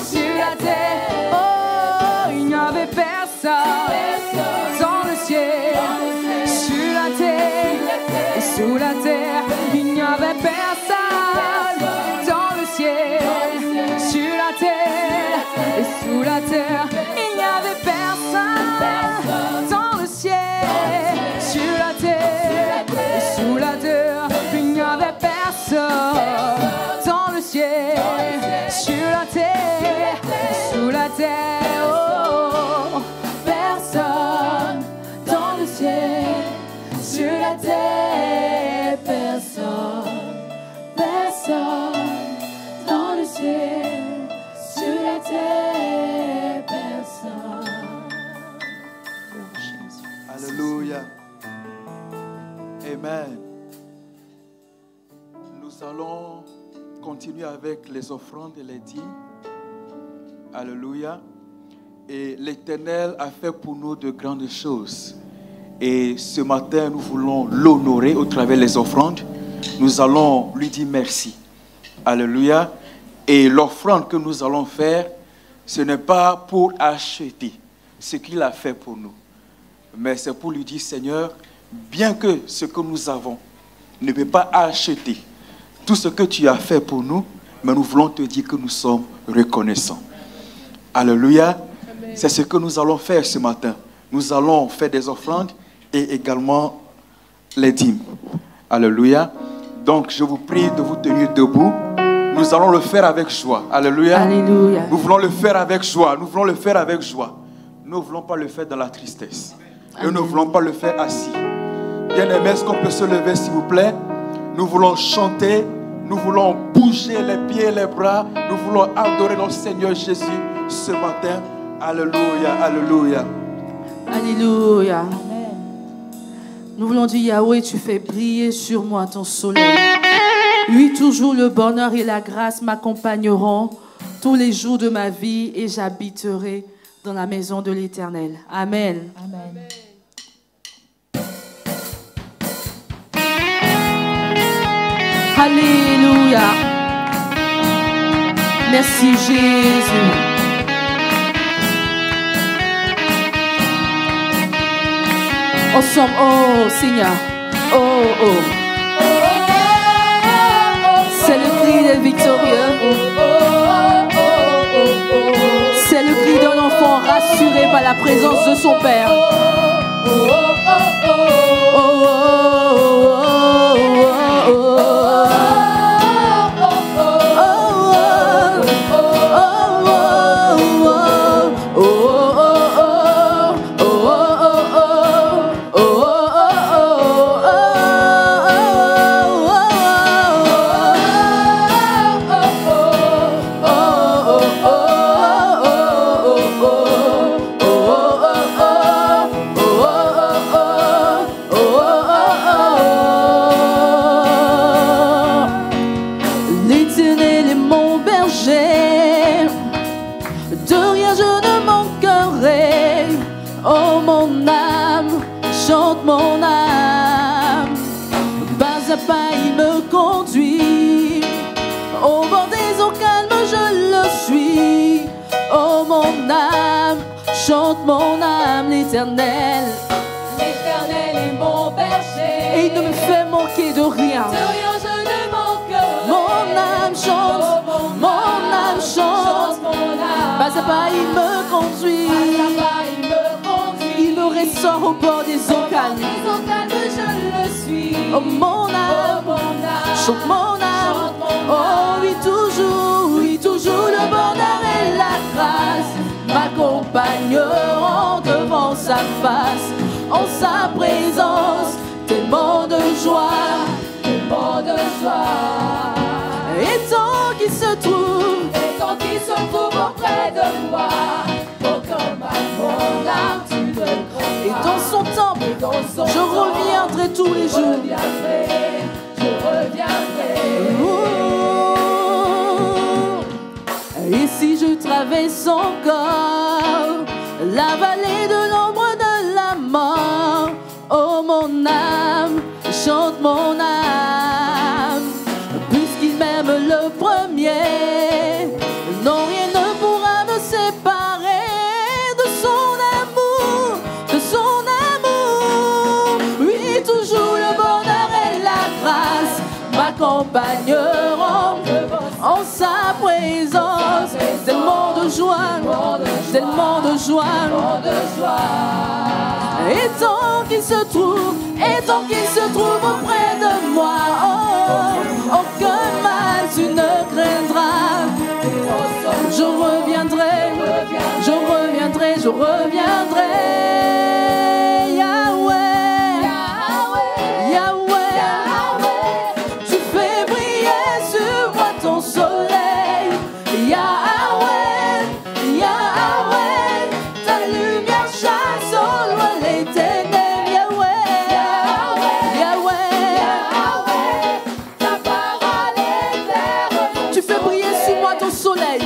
sur la terre. Oh, il n'y avait personne dans le ciel, sur la terre et sous la terre. Il n'y avait personne dans le ciel, sur la terre et sous la terre. Il n'y avait personne dans le ciel, sur la terre et sous la terre. Il n'y avait personne dans le ciel, sur la terre et sous la terre. Oh, personne dans le ciel, sur la terre. Personne, personne dans le ciel, sur la terre. Personne. Alléluia. Amen. Nous allons continuer avec les offrandes et les dîmes. Alléluia. Et l'Éternel a fait pour nous de grandes choses. Et ce matin, nous voulons l'honorer au travers des offrandes. Nous allons lui dire merci. Alléluia. Et l'offrande que nous allons faire, ce n'est pas pour acheter ce qu'il a fait pour nous. Mais c'est pour lui dire, Seigneur, bien que ce que nous avons ne peut pas acheter tout ce que tu as fait pour nous, mais nous voulons te dire que nous sommes reconnaissants. Alléluia. C'est ce que nous allons faire ce matin. Nous allons faire des offrandes et également les dîmes. Alléluia. Donc, je vous prie de vous tenir debout. Nous allons le faire avec joie. Alléluia. Alléluia. Nous voulons le faire avec joie. Nous voulons le faire avec joie. Nous ne voulons pas le faire dans la tristesse. Et nous ne voulons pas le faire assis. Bien-aimés, est-ce qu'on peut se lever, s'il vous plaît? Nous voulons chanter. Nous voulons bouger les pieds et les bras. Nous voulons adorer notre Seigneur Jésus ce matin. Alléluia. Alléluia. Alléluia. Nous voulons dire, Yahweh, tu fais briller sur moi ton soleil. Oui, toujours le bonheur et la grâce m'accompagneront tous les jours de ma vie et j'habiterai dans la maison de l'Éternel. Amen. Amen. Alléluia. Merci Jésus. Ensemble, oh Seigneur, oh oh. C'est le cri des victorieux. C'est le cri d'un enfant rassuré par la présence de son Père. Chante mon âme, l'Éternel. L'Éternel est mon berger. Et il ne me fait manquer de rien. De rien je ne manquerai. Mon âme chante, mon âme chante. Pas à pas il me conduit. Il me ressort au bord des eaux calmes. Je le suis. Oh mon âme, chante mon âme. Oh oui toujours le bonheur et la grâce m'accompagneront devant sa face, en sa présence, tellement de joie, Tellement de joie. et tant qu'il se trouve, Et tant qu'il se trouve auprès de moi, oh comme à mon âme tu me crois. et dans son temple, je reviendrai tous les jours. Je reviendrai. Et si je traverse encore la vallée de l'ombre de la mort, oh mon âme, chante mon âme, puisqu'il m'aime le premier, non rien ne pourra me séparer de son amour, de son amour. Oui, toujours le bonheur et la grâce m'accompagneront en sa présence, tellement de joie, tellement de joie, et tant qu'il se trouve auprès de moi, oh, aucun mal tu ne craindras. Je reviendrai, je reviendrai, je reviendrai. Yahweh, Yahweh, tu fais briller sur moi ton soleil. Yahweh, Yahweh, ta lumière chasse au loin les ténèbres. Yahweh, Yahweh, Ta parole est claire. tu fais briller sur moi ton soleil.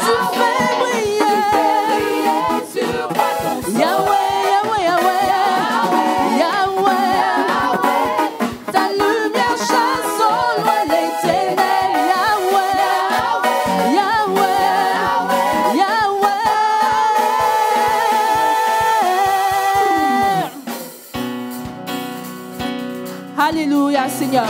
Tu fais briller Sur moi ton Yahweh, Yahweh, Yahweh, Yahweh, ta lumière chasse au loin les ténèbres. Yahweh, Yahweh, Yahweh. Alléluia, Seigneur.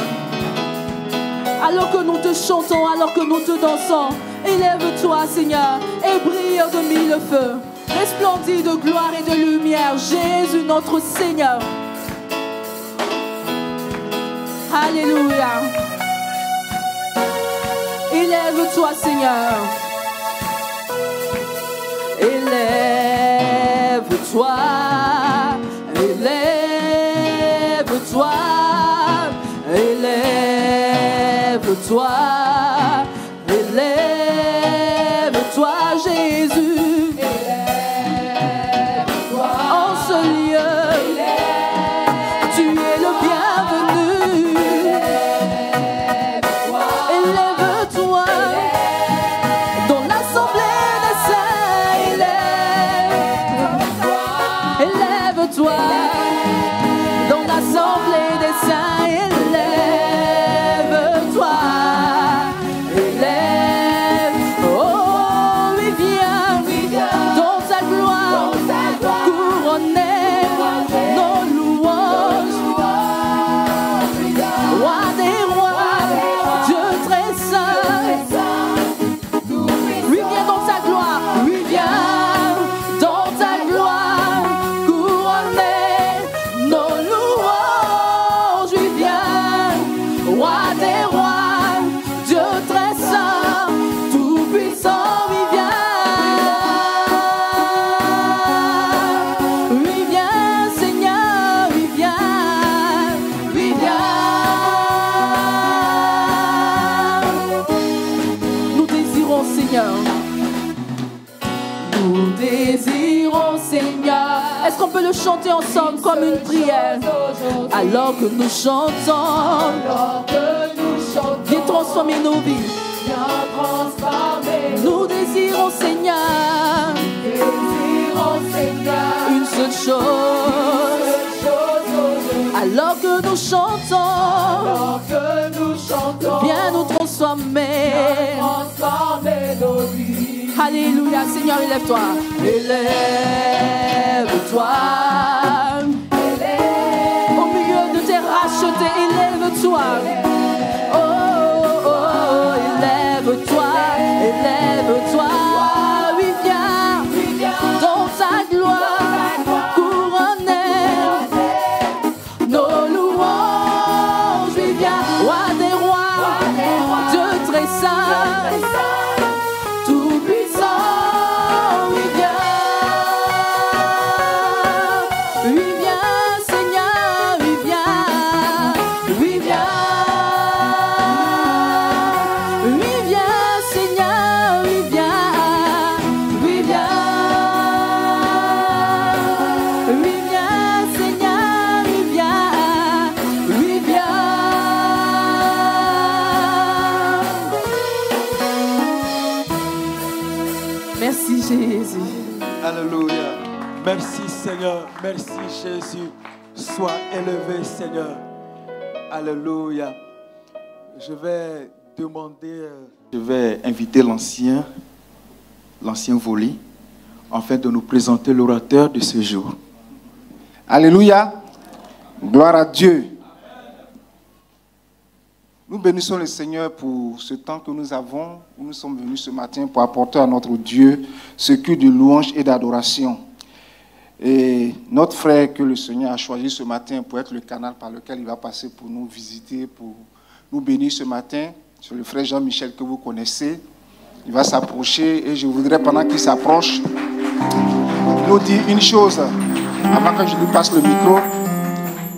Alors que nous te chantons, alors que nous te dansons, élève-toi, Seigneur, et brille de mille feux. Resplendis de gloire et de lumière, Jésus notre Seigneur. Alléluia. Élève-toi, Seigneur. Élève-toi. Élève-toi. Élève-toi. Élève-toi, Jésus. En ce lieu, tu es le bienvenu. Élève-toi dans l'assemblée des saints. Élève-toi dans l'assemblée des saints. Élève-toi. Seigneur. Nous désirons, Seigneur. Est-ce qu'on peut le chanter ensemble comme une prière? Alors que nous chantons, viens transformer nos vies. Nous désirons, Seigneur, une seule chose. Alors que nous chantons, viens nous transformer. Alléluia, Seigneur, élève-toi. Élève-toi. Au milieu de tes rachetés, élève-toi. Oh, oh, oh, élève-toi, élève-toi. Oui, viens dans ta gloire, couronner nos louanges. Oui, viens, roi des rois, Dieu très saint. Alléluia. Merci Seigneur. Merci Jésus. Sois élevé Seigneur. Alléluia. Je vais inviter l'ancien volé afin de nous présenter l'orateur de ce jour. Alléluia. Gloire à Dieu. Nous bénissons le Seigneur pour ce temps que nous avons, où nous sommes venus ce matin pour apporter à notre Dieu ce culte de louange et d'adoration. Et notre frère que le Seigneur a choisi ce matin pour être le canal par lequel il va passer pour nous visiter, pour nous bénir ce matin, c'est le frère Jean-Michel que vous connaissez. Il va s'approcher et je voudrais, pendant qu'il s'approche, nous dire une chose, avant que je lui passe le micro,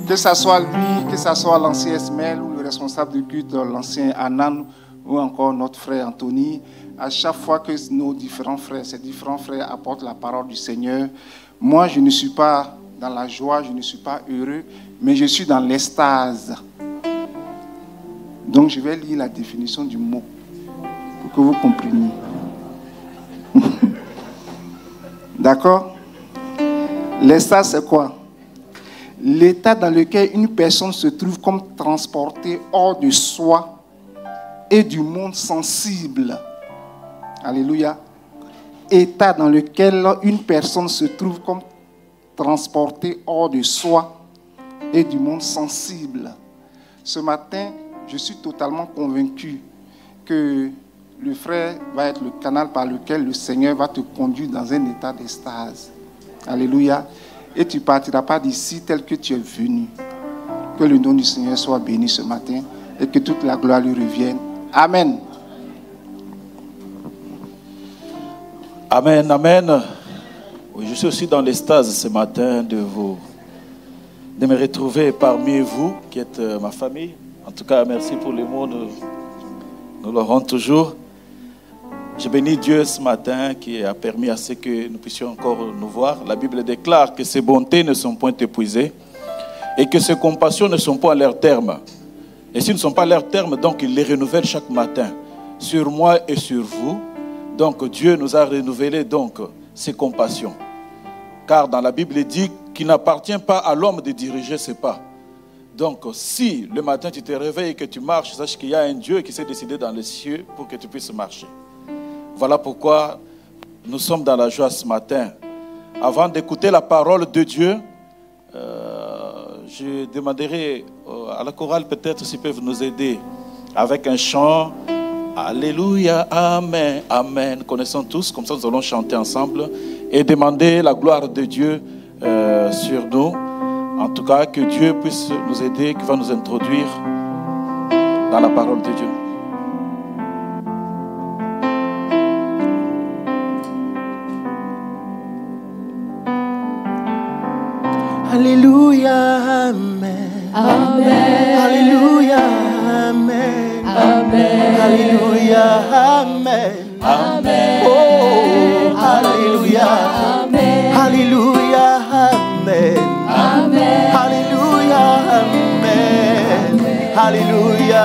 que ce soit lui, que ce soit l'ancien Esmel ou le responsable du culte, l'ancien Anan ou encore notre frère Anthony, à chaque fois que nos différents frères, ces différents frères apportent la parole du Seigneur, moi je ne suis pas dans la joie, je ne suis pas heureux, mais je suis dans l'extase. Donc je vais lire la définition du mot pour que vous compreniez. D'accord? L'extase c'est quoi? L'état dans lequel une personne se trouve comme transportée hors de soi et du monde sensible. Alléluia. État dans lequel une personne se trouve comme transportée hors de soi et du monde sensible. Ce matin, je suis totalement convaincu que le frère va être le canal par lequel le Seigneur va te conduire dans un état d'extase. Alléluia. Et tu ne partiras pas d'ici tel que tu es venu. Que le nom du Seigneur soit béni ce matin et que toute la gloire lui revienne. Amen. Amen, amen. Oui, je suis aussi dans l'extase ce matin de me retrouver parmi vous qui êtes ma famille. En tout cas, merci pour les mots, nous le rendons toujours. Je bénis Dieu ce matin qui a permis à ce que nous puissions encore nous voir. La Bible déclare que ses bontés ne sont point épuisées et que ses compassions ne sont pas à leur terme. Et s'ils ne sont pas à leur terme, donc il les renouvelle chaque matin sur moi et sur vous. Donc Dieu nous a renouvelé donc ses compassions. Car dans la Bible il dit qu'il n'appartient pas à l'homme de diriger ses pas. Donc si le matin tu te réveilles et que tu marches, sache qu'il y a un Dieu qui s'est décidé dans les cieux pour que tu puisses marcher. Voilà pourquoi nous sommes dans la joie ce matin. Avant d'écouter la parole de Dieu, je demanderai à la chorale peut-être s'ils peuvent nous aider avec un chant. Alléluia, Amen, Amen. Nous connaissons tous, comme ça nous allons chanter ensemble et demander la gloire de Dieu sur nous. En tout cas, que Dieu puisse nous aider, qu'il va nous introduire dans la parole de Dieu. Alléluia, Amen. Amen. Alléluia, Amen. Amen. Alléluia, Amen. Amen. Oh, Alléluia. Amen. Alléluia. Amen. Amen. Alléluia. Amen. Alléluia.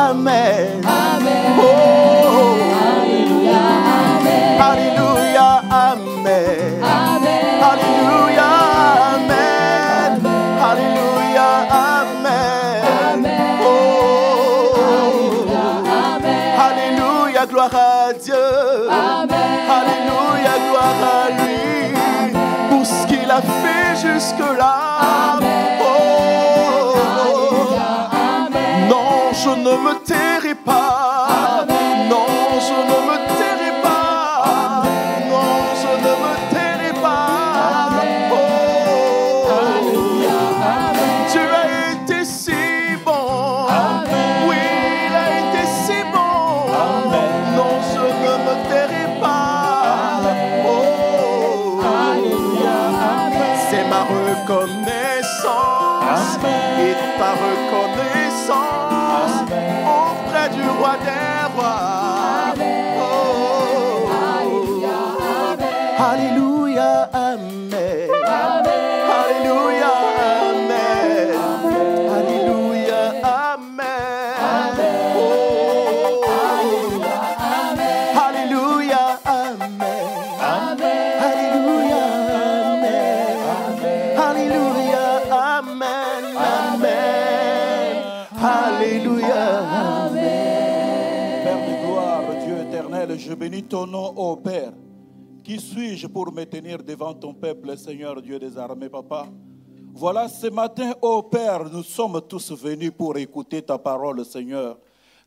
Amen. Amen. Oh, Alléluia. Amen. Alléluia. Amen. Amen. Alléluia. Amen. Alléluia. Amen. Amen. Oh, Amen. Alléluia. Gloire à Dieu. Amen. Alléluia. Gloire à lui. Pour ce qu'il a fait jusque-là. Amen. Oh, Amen. non, je ne me tairai pas. Amen. Non, je ne me tairai pas. Non, je ne me tairai pas. Oh, tu as été si bon. Oui, il a été si bon. Non, je ne me tairai pas. Oh, c'est ma reconnaissance et ta reconnaissance auprès du roi des rois. Oh, Alléluia, Amen. Alléluia, Amen. Alléluia, Amen. Oh, Alléluia, Amen. Alléluia, Amen. Alléluia, Amen. Amen. Alléluia, Amen. Père de gloire, Dieu éternel, je bénis ton nom, ô Père. Qui suis-je pour me tenir devant ton peuple, Seigneur Dieu des armées, Papa? Voilà, ce matin, ô Père, nous sommes tous venus pour écouter ta parole, Seigneur.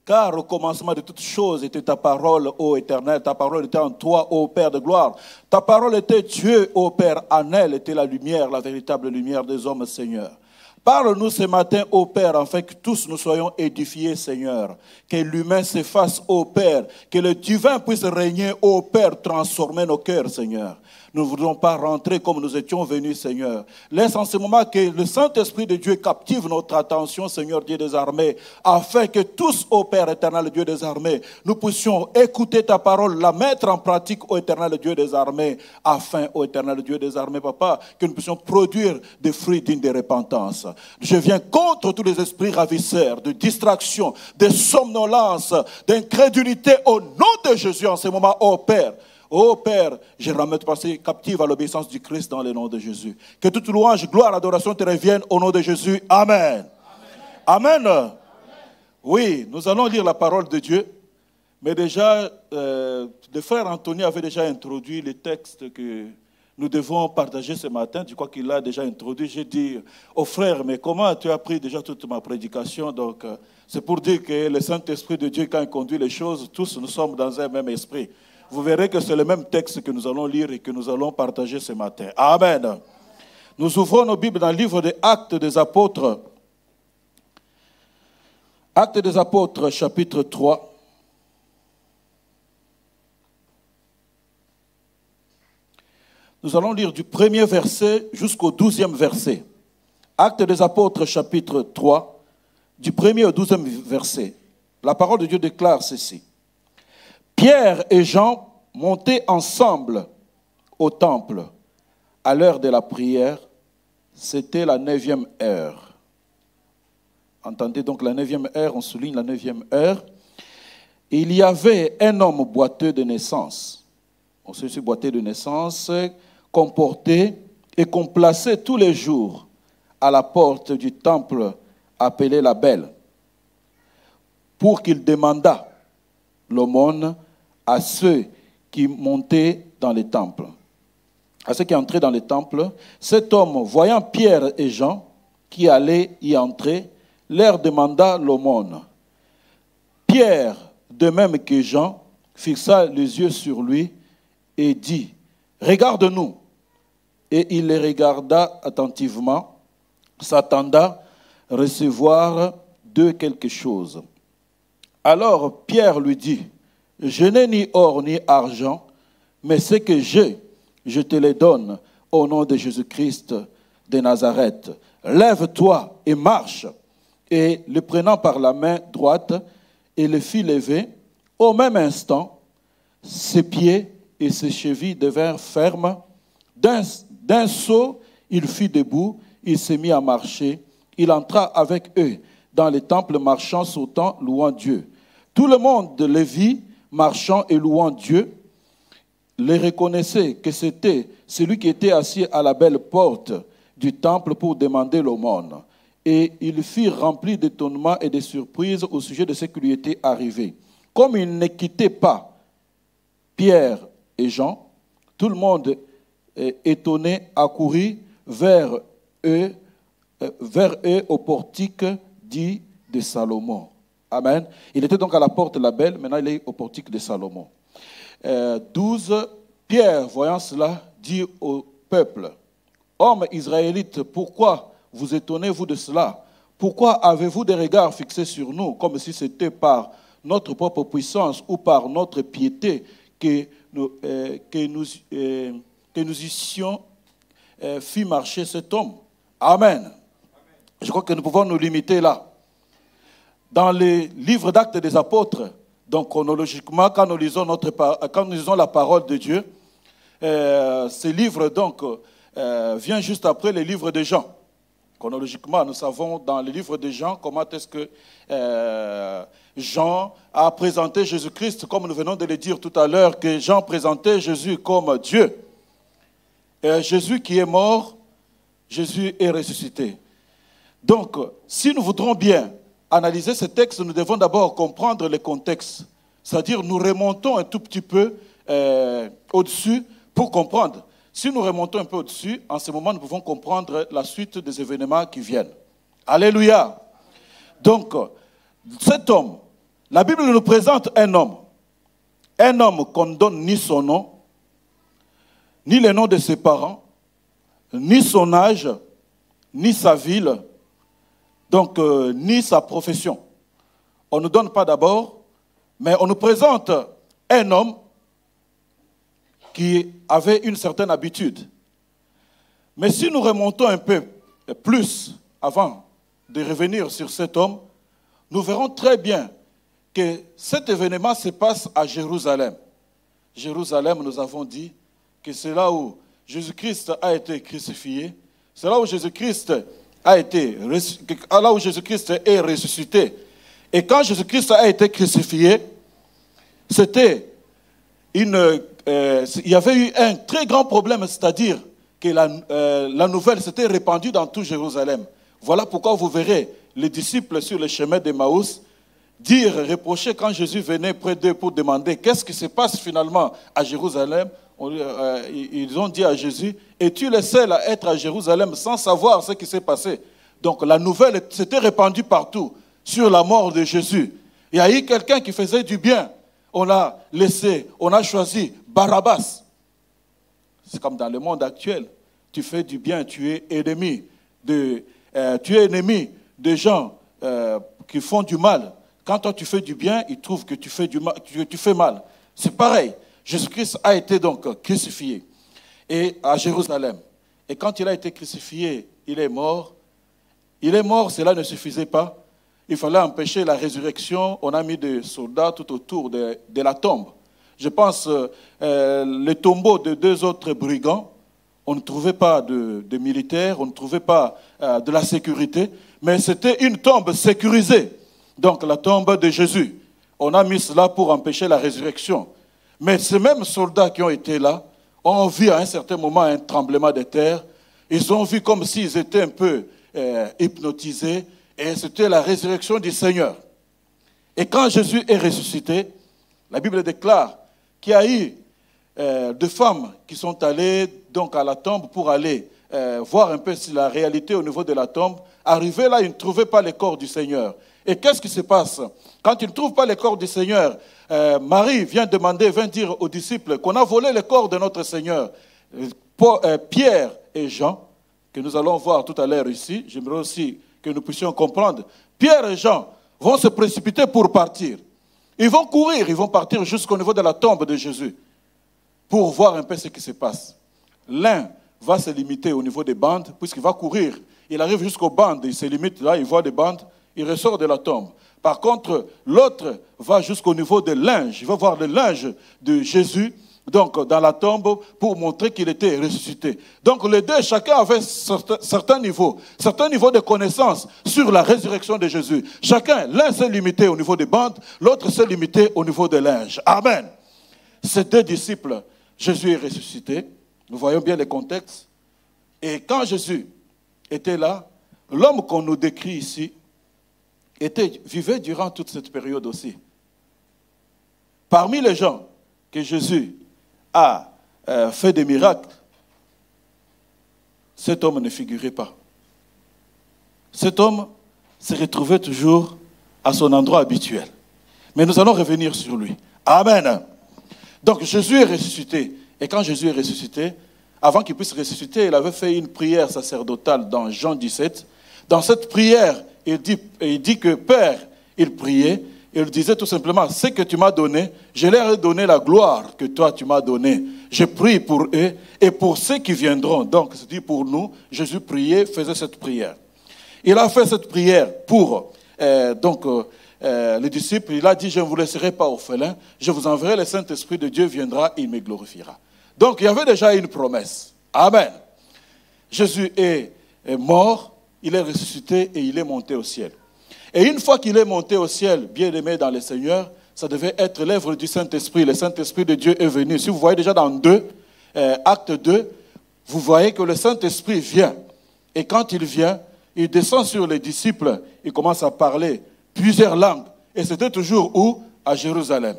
Car au commencement de toutes choses était ta parole, ô Éternel. Ta parole était en toi, ô Père de gloire. Ta parole était Dieu, ô Père. En elle était la lumière, la véritable lumière des hommes, Seigneur. Parle-nous ce matin, ô Père, afin que tous nous soyons édifiés, Seigneur. Que l'humain s'efface, ô Père. Que le divin puisse régner, ô Père, transformer nos cœurs, Seigneur. Nous ne voudrons pas rentrer comme nous étions venus, Seigneur. Laisse en ce moment que le Saint-Esprit de Dieu captive notre attention, Seigneur Dieu des armées, afin que tous, ô Père éternel Dieu des armées, nous puissions écouter ta parole, la mettre en pratique, ô éternel Dieu des armées, afin, ô éternel Dieu des armées, Papa, que nous puissions produire des fruits dignes de repentance. Je viens contre tous les esprits ravisseurs, de distraction, de somnolence, d'incrédulité, au nom de Jésus en ce moment, ô Père. Ô Père, je ramène ta pensée captive à l'obéissance du Christ dans le nom de Jésus. Que toute louange, gloire, adoration te revienne au nom de Jésus. Amen. Amen. Amen. Oui, nous allons lire la parole de Dieu. Mais déjà, le frère Anthony avait déjà introduit les textes que nous devons partager ce matin. Je crois qu'il l'a déjà introduit. J'ai dit au frère, mais comment tu as pris déjà toute ma prédication? Donc, c'est pour dire que le Saint-Esprit de Dieu, quand il conduit les choses, tous nous sommes dans un même esprit. Vous verrez que c'est le même texte que nous allons lire et que nous allons partager ce matin. Amen. Nous ouvrons nos Bibles dans le livre des Actes des Apôtres. Actes des Apôtres, chapitre 3. Nous allons lire du 1er verset jusqu'au 12e verset. Actes des Apôtres, chapitre 3, du 1er au 12e verset. La parole de Dieu déclare ceci. Pierre et Jean montaient ensemble au temple à l'heure de la prière. C'était la 9e heure. Entendez donc la 9e heure, on souligne la 9e heure. Il y avait un homme boiteux de naissance. On sait ce boiteux de naissance qu'on portait et qu'on plaçait tous les jours à la porte du temple appelé la Belle, pour qu'il demandât l'aumône à ceux qui montaient dans les temples. À ceux qui entraient dans les temples, cet homme, voyant Pierre et Jean qui allaient y entrer, leur demanda l'aumône. Pierre, de même que Jean, fixa les yeux sur lui et dit, « Regarde-nous !» Et il les regarda attentivement, s'attenda à recevoir d'eux quelque chose. Alors Pierre lui dit, « Je n'ai ni or ni argent, mais ce que j'ai, je te les donne au nom de Jésus-Christ de Nazareth. Lève-toi et marche. » Et le prenant par la main droite, il le fit lever. Au même instant, Ses pieds et ses chevilles devinrent fermes. D'un saut, il fut debout, il s'est mis à marcher. Il entra avec eux dans les temples, marchant, sautant, louant Dieu. Tout le monde les vit, marchant et louant Dieu, les reconnaissait que c'était celui qui était assis à la belle porte du temple pour demander l'aumône. Et ils furent remplis d'étonnement et de surprise au sujet de ce qui lui était arrivé. Comme ils ne quittaient pas Pierre et Jean, tout le monde étonné accourut vers eux au portique dit de Salomon. Amen. Il était donc à la porte de la Belle, maintenant il est au portique de Salomon. 12, Pierre, voyant cela, dit au peuple, « Hommes israélites, pourquoi vous étonnez-vous de cela? Pourquoi avez-vous des regards fixés sur nous, comme si c'était par notre propre puissance ou par notre piété que nous eussions fait marcher cet homme? » Amen. Je crois que nous pouvons nous limiter là. Dans les livres d'Actes des Apôtres, donc chronologiquement, quand nous lisons la parole de Dieu, ce livre donc vient juste après les livres de Jean. Chronologiquement, nous savons dans les livres de Jean comment est-ce que Jean a présenté Jésus-Christ, comme nous venons de le dire tout à l'heure, que Jean présentait Jésus comme Dieu. Jésus qui est mort, Jésus est ressuscité. Donc, si nous voudrons bien analyser ce texte, nous devons d'abord comprendre le contexte. C'est-à-dire, nous remontons un tout petit peu au-dessus pour comprendre. Si nous remontons un peu au-dessus, en ce moment, nous pouvons comprendre la suite des événements qui viennent. Alléluia. Donc, cet homme, la Bible nous présente un homme qu'on ne donne ni son nom, ni le nom de ses parents, ni son âge, ni sa ville, donc ni sa profession. On ne nous donne pas d'abord, mais on nous présente un homme qui avait une certaine habitude. Mais si nous remontons un peu plus avant de revenir sur cet homme, nous verrons très bien que cet événement se passe à Jérusalem. Jérusalem, nous avons dit que c'est là où Jésus-Christ a été crucifié, c'est là où Jésus-Christ est ressuscité. Et quand Jésus-Christ a été crucifié, il y avait eu un très grand problème, c'est-à-dire que la nouvelle s'était répandue dans tout Jérusalem. Voilà pourquoi vous verrez les disciples sur le chemin d'Emmaüs reprocher quand Jésus venait près d'eux pour demander qu'est-ce qui se passe finalement à Jérusalem. Ils ont dit à Jésus, es-tu le seul à être à Jérusalem sans savoir ce qui s'est passé? Donc la nouvelle s'était répandue partout sur la mort de Jésus. Il y a eu quelqu'un qui faisait du bien. On a choisi Barabbas. C'est comme dans le monde actuel. Tu fais du bien, tu es ennemi de gens qui font du mal. Quand toi tu fais du bien, ils trouvent que tu fais mal. C'est pareil. Jésus-Christ a été donc crucifié et à Jérusalem. Et quand il a été crucifié, il est mort. Il est mort, cela ne suffisait pas. Il fallait empêcher la résurrection. On a mis des soldats tout autour de la tombe. Je pense les tombeaux de 2 autres brigands, on ne trouvait pas de militaires, on ne trouvait pas de la sécurité, mais c'était une tombe sécurisée. Donc la tombe de Jésus. On a mis cela pour empêcher la résurrection. Mais ces mêmes soldats qui ont été là ont vu à un certain moment un tremblement de terre. Ils ont vu comme s'ils étaient un peu hypnotisés. Et c'était la résurrection du Seigneur. Et quand Jésus est ressuscité, la Bible déclare qu'il y a eu 2 femmes qui sont allées donc à la tombe pour aller voir un peu si la réalité au niveau de la tombe. Arrivées là, ils ne trouvaient pas le corps du Seigneur. Et qu'est-ce qui se passe? Quand ils ne trouvent pas le corps du Seigneur, Marie vient dire aux disciples qu'on a volé le corps de notre Seigneur. Pierre et Jean, que nous allons voir tout à l'heure ici, j'aimerais aussi que nous puissions comprendre. Pierre et Jean vont se précipiter pour partir. Ils vont courir, ils vont partir jusqu'au niveau de la tombe de Jésus pour voir un peu ce qui se passe. L'un va se limiter au niveau des bandes, puisqu'il va courir. Il arrive jusqu'aux bandes, il se limite là, il voit des bandes, il ressort de la tombe. Par contre, l'autre va jusqu'au niveau des linges. Il va voir le linge de Jésus, donc dans la tombe, pour montrer qu'il était ressuscité. Donc les deux, chacun avait certains niveaux de connaissances sur la résurrection de Jésus. Chacun, l'un s'est limité au niveau des bandes, l'autre s'est limité au niveau des linges. Amen. Ces deux disciples, Jésus est ressuscité. Nous voyons bien les contextes. Et quand Jésus était là, l'homme qu'on nous décrit ici vivait durant toute cette période aussi. Parmi les gens que Jésus a fait des miracles, cet homme ne figurait pas. Cet homme se retrouvait toujours à son endroit habituel. Mais nous allons revenir sur lui. Amen. Donc Jésus est ressuscité. Et quand Jésus est ressuscité, avant qu'il puisse ressusciter, il avait fait une prière sacerdotale dans Jean 17. Dans cette prière, il dit que Père, il priait, il disait tout simplement, ce que tu m'as donné, je leur ai donné la gloire que toi tu m'as donnée. Je prie pour eux et pour ceux qui viendront. Donc, c'est dit pour nous, Jésus priait, faisait cette prière. Il a fait cette prière pour les disciples. Il a dit, je ne vous laisserai pas orphelins, je vous enverrai, le Saint-Esprit de Dieu viendra, il me glorifiera. Donc, il y avait déjà une promesse. Amen. Jésus est mort, il est ressuscité et il est monté au ciel. Et une fois qu'il est monté au ciel, bien-aimé dans le Seigneur, ça devait être l'œuvre du Saint-Esprit. Le Saint-Esprit de Dieu est venu. Si vous voyez déjà dans Acte 2, vous voyez que le Saint-Esprit vient. Et quand il vient, il descend sur les disciples, il commence à parler plusieurs langues. Et c'était toujours où? À Jérusalem.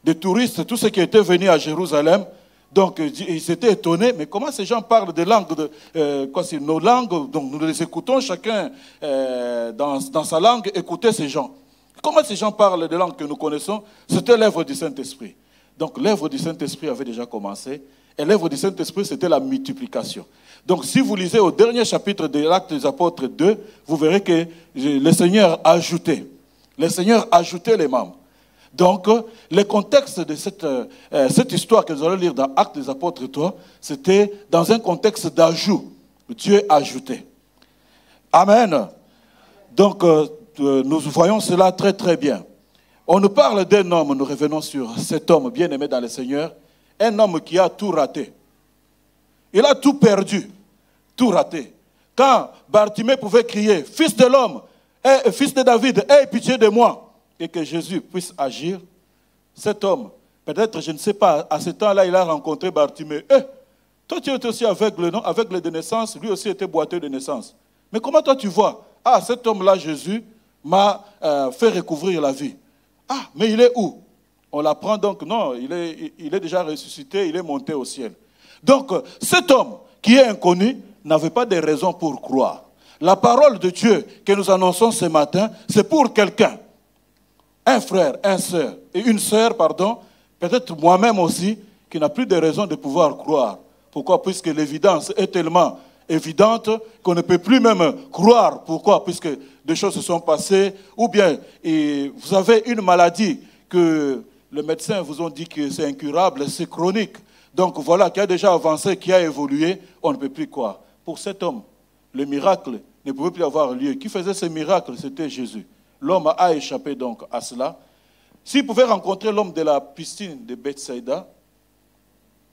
Des touristes, tous ceux qui étaient venus à Jérusalem, donc ils s'étaient étonnés, mais comment ces gens parlent des langues, nos langues, donc nous les écoutons chacun dans sa langue, écoutez ces gens. Comment ces gens parlent des langues que nous connaissons? C'était l'œuvre du Saint-Esprit. Donc l'œuvre du Saint-Esprit avait déjà commencé, et l'œuvre du Saint-Esprit c'était la multiplication. Donc si vous lisez au dernier chapitre de l'Acte des Apôtres 2, vous verrez que le Seigneur a ajouté. Le Seigneur a ajouté les membres. Donc, le contexte de cette histoire que nous allons lire dans Actes des Apôtres 3, c'était dans un contexte d'ajout. Dieu a ajouté. Amen. Donc, nous voyons cela très très bien. On nous parle d'un homme, nous revenons sur cet homme bien-aimé dans le Seigneur, un homme qui a tout raté. Il a tout perdu, tout raté. Quand Bartimée pouvait crier, « Fils de l'homme, fils de David, aie pitié de moi !» et que Jésus puisse agir, cet homme, peut-être, je ne sais pas, à ce temps-là, il a rencontré Bartimée. Toi, tu étais aussi aveugle, non? Aveugle de naissance, lui aussi était boiteux de naissance. Mais comment toi tu vois? Ah, cet homme-là, Jésus, m'a fait recouvrir la vie. Ah, mais il est où? On l'apprend donc, non, il est déjà ressuscité, il est monté au ciel. Donc, cet homme qui est inconnu n'avait pas de raison pour croire. La parole de Dieu que nous annonçons ce matin, c'est pour quelqu'un. Un frère, une sœur, pardon, peut-être moi-même aussi, qui n'a plus de raison de pouvoir croire. Pourquoi? Puisque l'évidence est tellement évidente qu'on ne peut plus même croire. Pourquoi? Puisque des choses se sont passées, ou bien vous avez une maladie que les médecins vous ont dit que c'est incurable, c'est chronique. Donc voilà, qui a déjà avancé, qui a évolué, on ne peut plus croire. Pour cet homme, le miracle ne pouvait plus avoir lieu. Qui faisait ce miracle? C'était Jésus. L'homme a échappé donc à cela. S'il pouvait rencontrer l'homme de la piscine de Bethsaïda,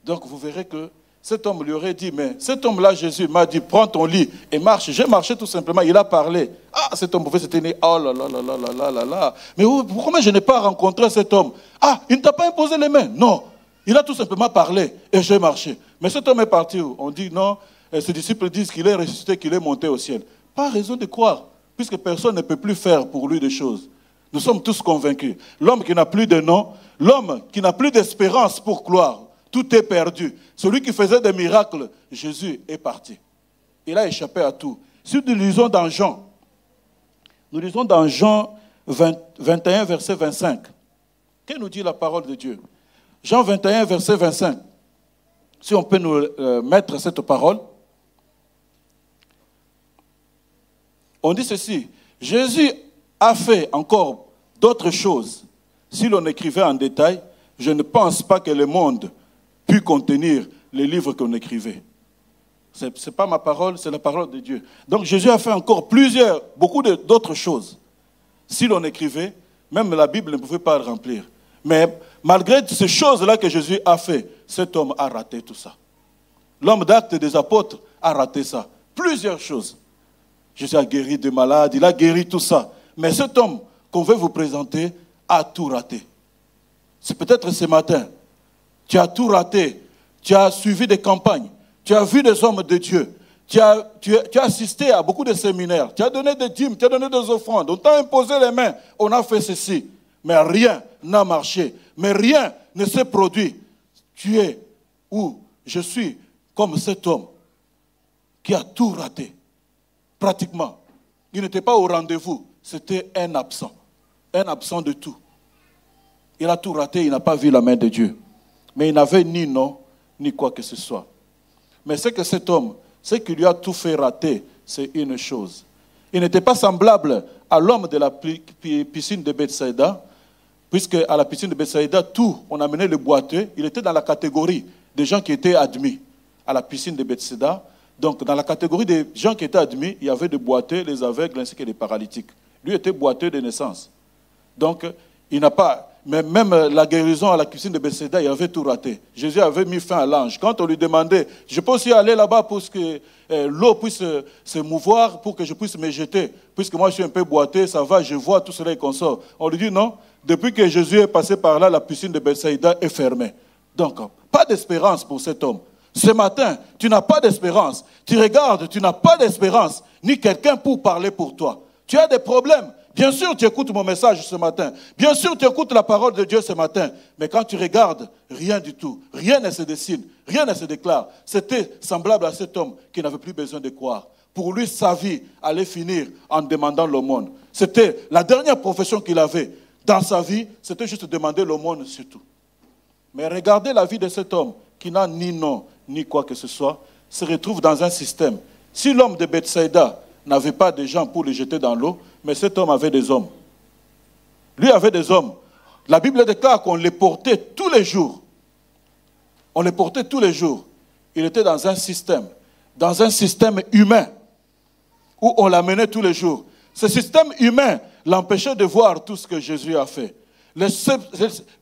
donc vous verrez que cet homme lui aurait dit, mais cet homme-là, Jésus, m'a dit, prends ton lit et marche. J'ai marché tout simplement, il a parlé. Ah, cet homme pouvait se tenir, oh là là là là là là là là. Mais pourquoi je n'ai pas rencontré cet homme? Ah, il ne t'a pas imposé les mains? Non, il a tout simplement parlé et j'ai marché. Mais cet homme est parti où? On dit non, ses disciples disent qu'il est ressuscité, qu'il est monté au ciel. Pas raison de croire. Puisque personne ne peut plus faire pour lui des choses. Nous sommes tous convaincus. L'homme qui n'a plus de nom, l'homme qui n'a plus d'espérance pour croire, tout est perdu. Celui qui faisait des miracles, Jésus est parti. Il a échappé à tout. Si nous lisons dans Jean 21, verset 25. Que nous dit la parole de Dieu? Jean 21, verset 25. Si on peut nous mettre cette parole. On dit ceci, Jésus a fait encore d'autres choses. Si l'on écrivait en détail, je ne pense pas que le monde puisse contenir les livres qu'on écrivait. Ce n'est pas ma parole, c'est la parole de Dieu. Donc Jésus a fait encore beaucoup d'autres choses. Si l'on écrivait, même la Bible ne pouvait pas le remplir. Mais malgré ces choses-là que Jésus a fait, cet homme a raté tout ça. L'homme d'Actes des Apôtres a raté ça. Plusieurs choses. Jésus a guéri des malades, il a guéri tout ça. Mais cet homme qu'on veut vous présenter a tout raté. C'est peut-être ce matin. Tu as tout raté. Tu as suivi des campagnes. Tu as vu des hommes de Dieu. Tu as assisté à beaucoup de séminaires. Tu as donné des dîmes, tu as donné des offrandes. On t'a imposé les mains. On a fait ceci. Mais rien n'a marché. Mais rien ne s'est produit. Tu es où je suis comme cet homme qui a tout raté. Pratiquement. Il n'était pas au rendez-vous. C'était un absent. Un absent de tout. Il a tout raté. Il n'a pas vu la main de Dieu. Mais il n'avait ni nom, ni quoi que ce soit. Mais c'est que cet homme, ce qui lui a tout fait rater, c'est une chose. Il n'était pas semblable à l'homme de la piscine de Bethsaïda, puisque à la piscine de Bethsaïda, tout, on amenait le boiteux. Il était dans la catégorie des gens qui étaient admis à la piscine de Bethsaïda. Donc, dans la catégorie des gens qui étaient admis, il y avait des boiteux, les aveugles, ainsi que des paralytiques. Lui était boiteux de naissance. Donc, il n'a pas... Mais même la guérison à la piscine de Bethsaïda, il avait tout raté. Jésus avait mis fin à l'ange. Quand on lui demandait, je peux aussi aller là-bas pour que l'eau puisse se mouvoir, pour que je puisse me jeter. Puisque moi je suis un peu boiteux, ça va, je vois tout cela et qu'on sort. On lui dit non, depuis que Jésus est passé par là, la piscine de Bethsaïda est fermée. Donc, pas d'espérance pour cet homme. Ce matin, tu n'as pas d'espérance. Tu regardes, tu n'as pas d'espérance, ni quelqu'un pour parler pour toi. Tu as des problèmes. Bien sûr, tu écoutes mon message ce matin. Bien sûr, tu écoutes la parole de Dieu ce matin. Mais quand tu regardes, rien du tout. Rien ne se dessine. Rien ne se déclare. C'était semblable à cet homme qui n'avait plus besoin de croire. Pour lui, sa vie allait finir en demandant l'aumône. C'était la dernière profession qu'il avait. Dans sa vie, c'était juste demander l'aumône, c'est tout. Mais regardez la vie de cet homme qui n'a ni nom, ni quoi que ce soit, se retrouve dans un système. Si l'homme de Bethsaïda n'avait pas de gens pour le jeter dans l'eau, mais cet homme avait des hommes. Lui avait des hommes. La Bible déclare qu'on les portait tous les jours. On les portait tous les jours. Il était dans un système humain, où on l'amenait tous les jours. Ce système humain l'empêchait de voir tout ce que Jésus a fait.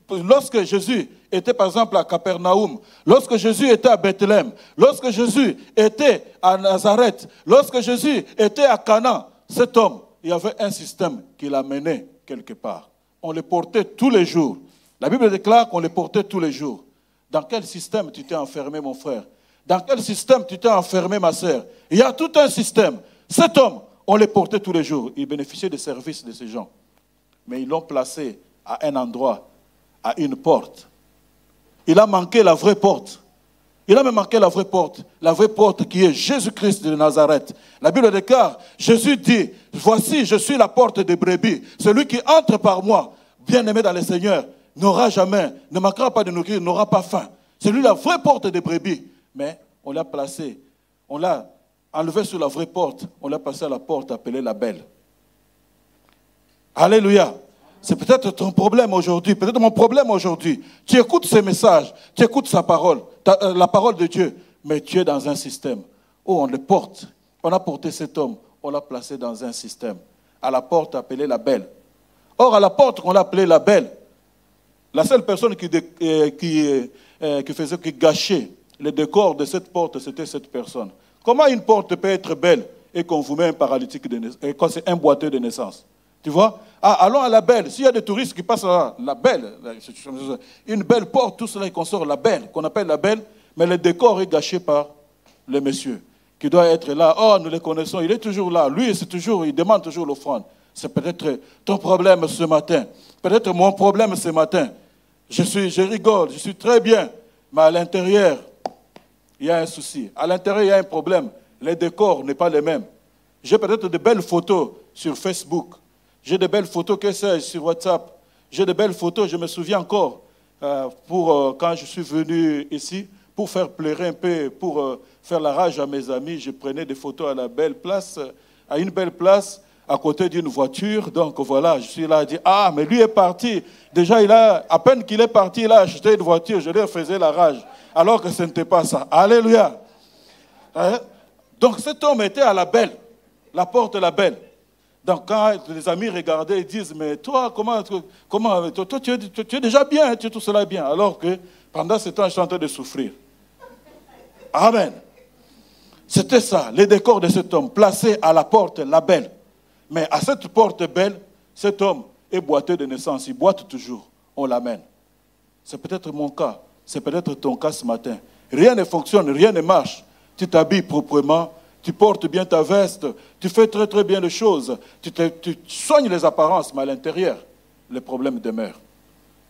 Lorsque Jésus était par exemple à Capernaum, lorsque Jésus était à Bethléem, lorsque Jésus était à Nazareth, lorsque Jésus était à Cana, cet homme, il y avait un système qui l'amenait quelque part. On les portait tous les jours. La Bible déclare qu'on les portait tous les jours. Dans quel système tu t'es enfermé, mon frère? Dans quel système tu t'es enfermé, ma sœur? Il y a tout un système. Cet homme, on les portait tous les jours. Il bénéficiait des services de ces gens. Mais ils l'ont placé à un endroit, à une porte. Il a manqué la vraie porte. Il a même manqué la vraie porte qui est Jésus-Christ de Nazareth. La Bible déclare, Jésus dit, voici, je suis la porte des brebis. Celui qui entre par moi, bien-aimé dans le Seigneur, n'aura jamais, ne manquera pas de nourrir, n'aura pas faim. C'est lui la vraie porte des brebis. Mais on l'a placé, on l'a enlevé sur la vraie porte, on l'a passé à la porte appelée la belle. Alléluia. C'est peut-être ton problème aujourd'hui, peut-être mon problème aujourd'hui. Tu écoutes ces messages, tu écoutes sa parole, la parole de Dieu, mais tu es dans un système où on le porte. On a porté cet homme, on l'a placé dans un système, à la porte appelée la belle. Or, à la porte qu'on l'a appelée la belle, la seule personne qui gâchait le décor de cette porte, c'était cette personne. Comment une porte peut être belle et qu'on vous met un paralytique de naissance, et quand c'est un boiteux de naissance? Tu vois? Ah, allons à la belle. S'il y a des touristes qui passent là, la belle, une belle porte, tout cela, et qu'on sort la belle, qu'on appelle la belle, mais le décor est gâché par le monsieur qui doit être là. Oh, nous le connaissons, il est toujours là. Lui, c'est toujours, il demande toujours l'offrande. C'est peut-être ton problème ce matin. Peut-être mon problème ce matin. Je rigole, je suis très bien, mais à l'intérieur, il y a un souci. À l'intérieur, il y a un problème. Le décor n'est pas le même. J'ai peut-être de belles photos sur Facebook. J'ai de belles photos, que sais-je, sur WhatsApp. J'ai de belles photos, je me souviens encore, quand je suis venu ici, pour faire pleurer un peu, pour faire la rage à mes amis, je prenais des photos à une belle place, à côté d'une voiture. Donc voilà, je suis là à dire, ah, mais lui est parti. Déjà, à peine qu'il est parti, il a acheté une voiture, je lui faisais la rage. Alors que ce n'était pas ça. Alléluia. Donc cet homme était à la belle, la porte de la belle. Donc quand les amis regardaient, ils disent, mais toi, toi, tu es déjà bien, tu es tout cela bien. Alors que pendant ce temps, je suis en train de souffrir. Amen. C'était ça, les décors de cet homme, placé à la porte, la belle. Mais à cette porte belle, cet homme est boiteux de naissance, il boite toujours, on l'amène. C'est peut-être mon cas, c'est peut-être ton cas ce matin. Rien ne fonctionne, rien ne marche. Tu t'habilles proprement, tu portes bien ta veste, tu fais très très bien les choses, tu soignes les apparences, mais à l'intérieur, les problèmes demeurent.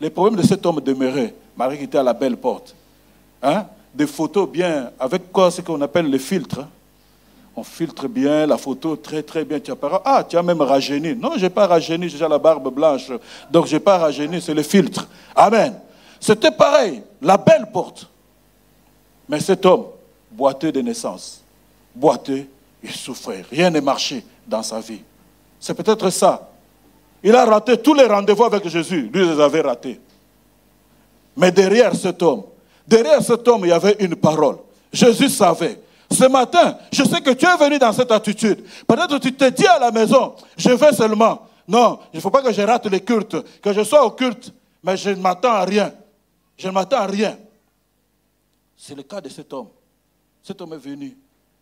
Les problèmes de cet homme demeuraient, malgré qu'il était à la belle porte. Hein? Des photos bien, avec quoi ce qu'on appelle les filtres. On filtre bien la photo, très très bien. Tu apparais, ah, tu as même rajeuni. Non, je n'ai pas rajeuni, j'ai déjà la barbe blanche. Donc je n'ai pas rajeuni, c'est le filtre. Amen. C'était pareil, la belle porte. Mais cet homme, boiteux de naissance, boiteux, il souffrait. Rien ne marchait dans sa vie. C'est peut-être ça. Il a raté tous les rendez-vous avec Jésus. Lui, il les avait ratés. Mais derrière cet homme, il y avait une parole. Jésus savait. Ce matin, je sais que tu es venu dans cette attitude. Peut-être que tu te dis à la maison, je vais seulement. Non, il ne faut pas que je rate les cultes, que je sois au culte, mais je ne m'attends à rien. Je ne m'attends à rien. C'est le cas de cet homme. Cet homme est venu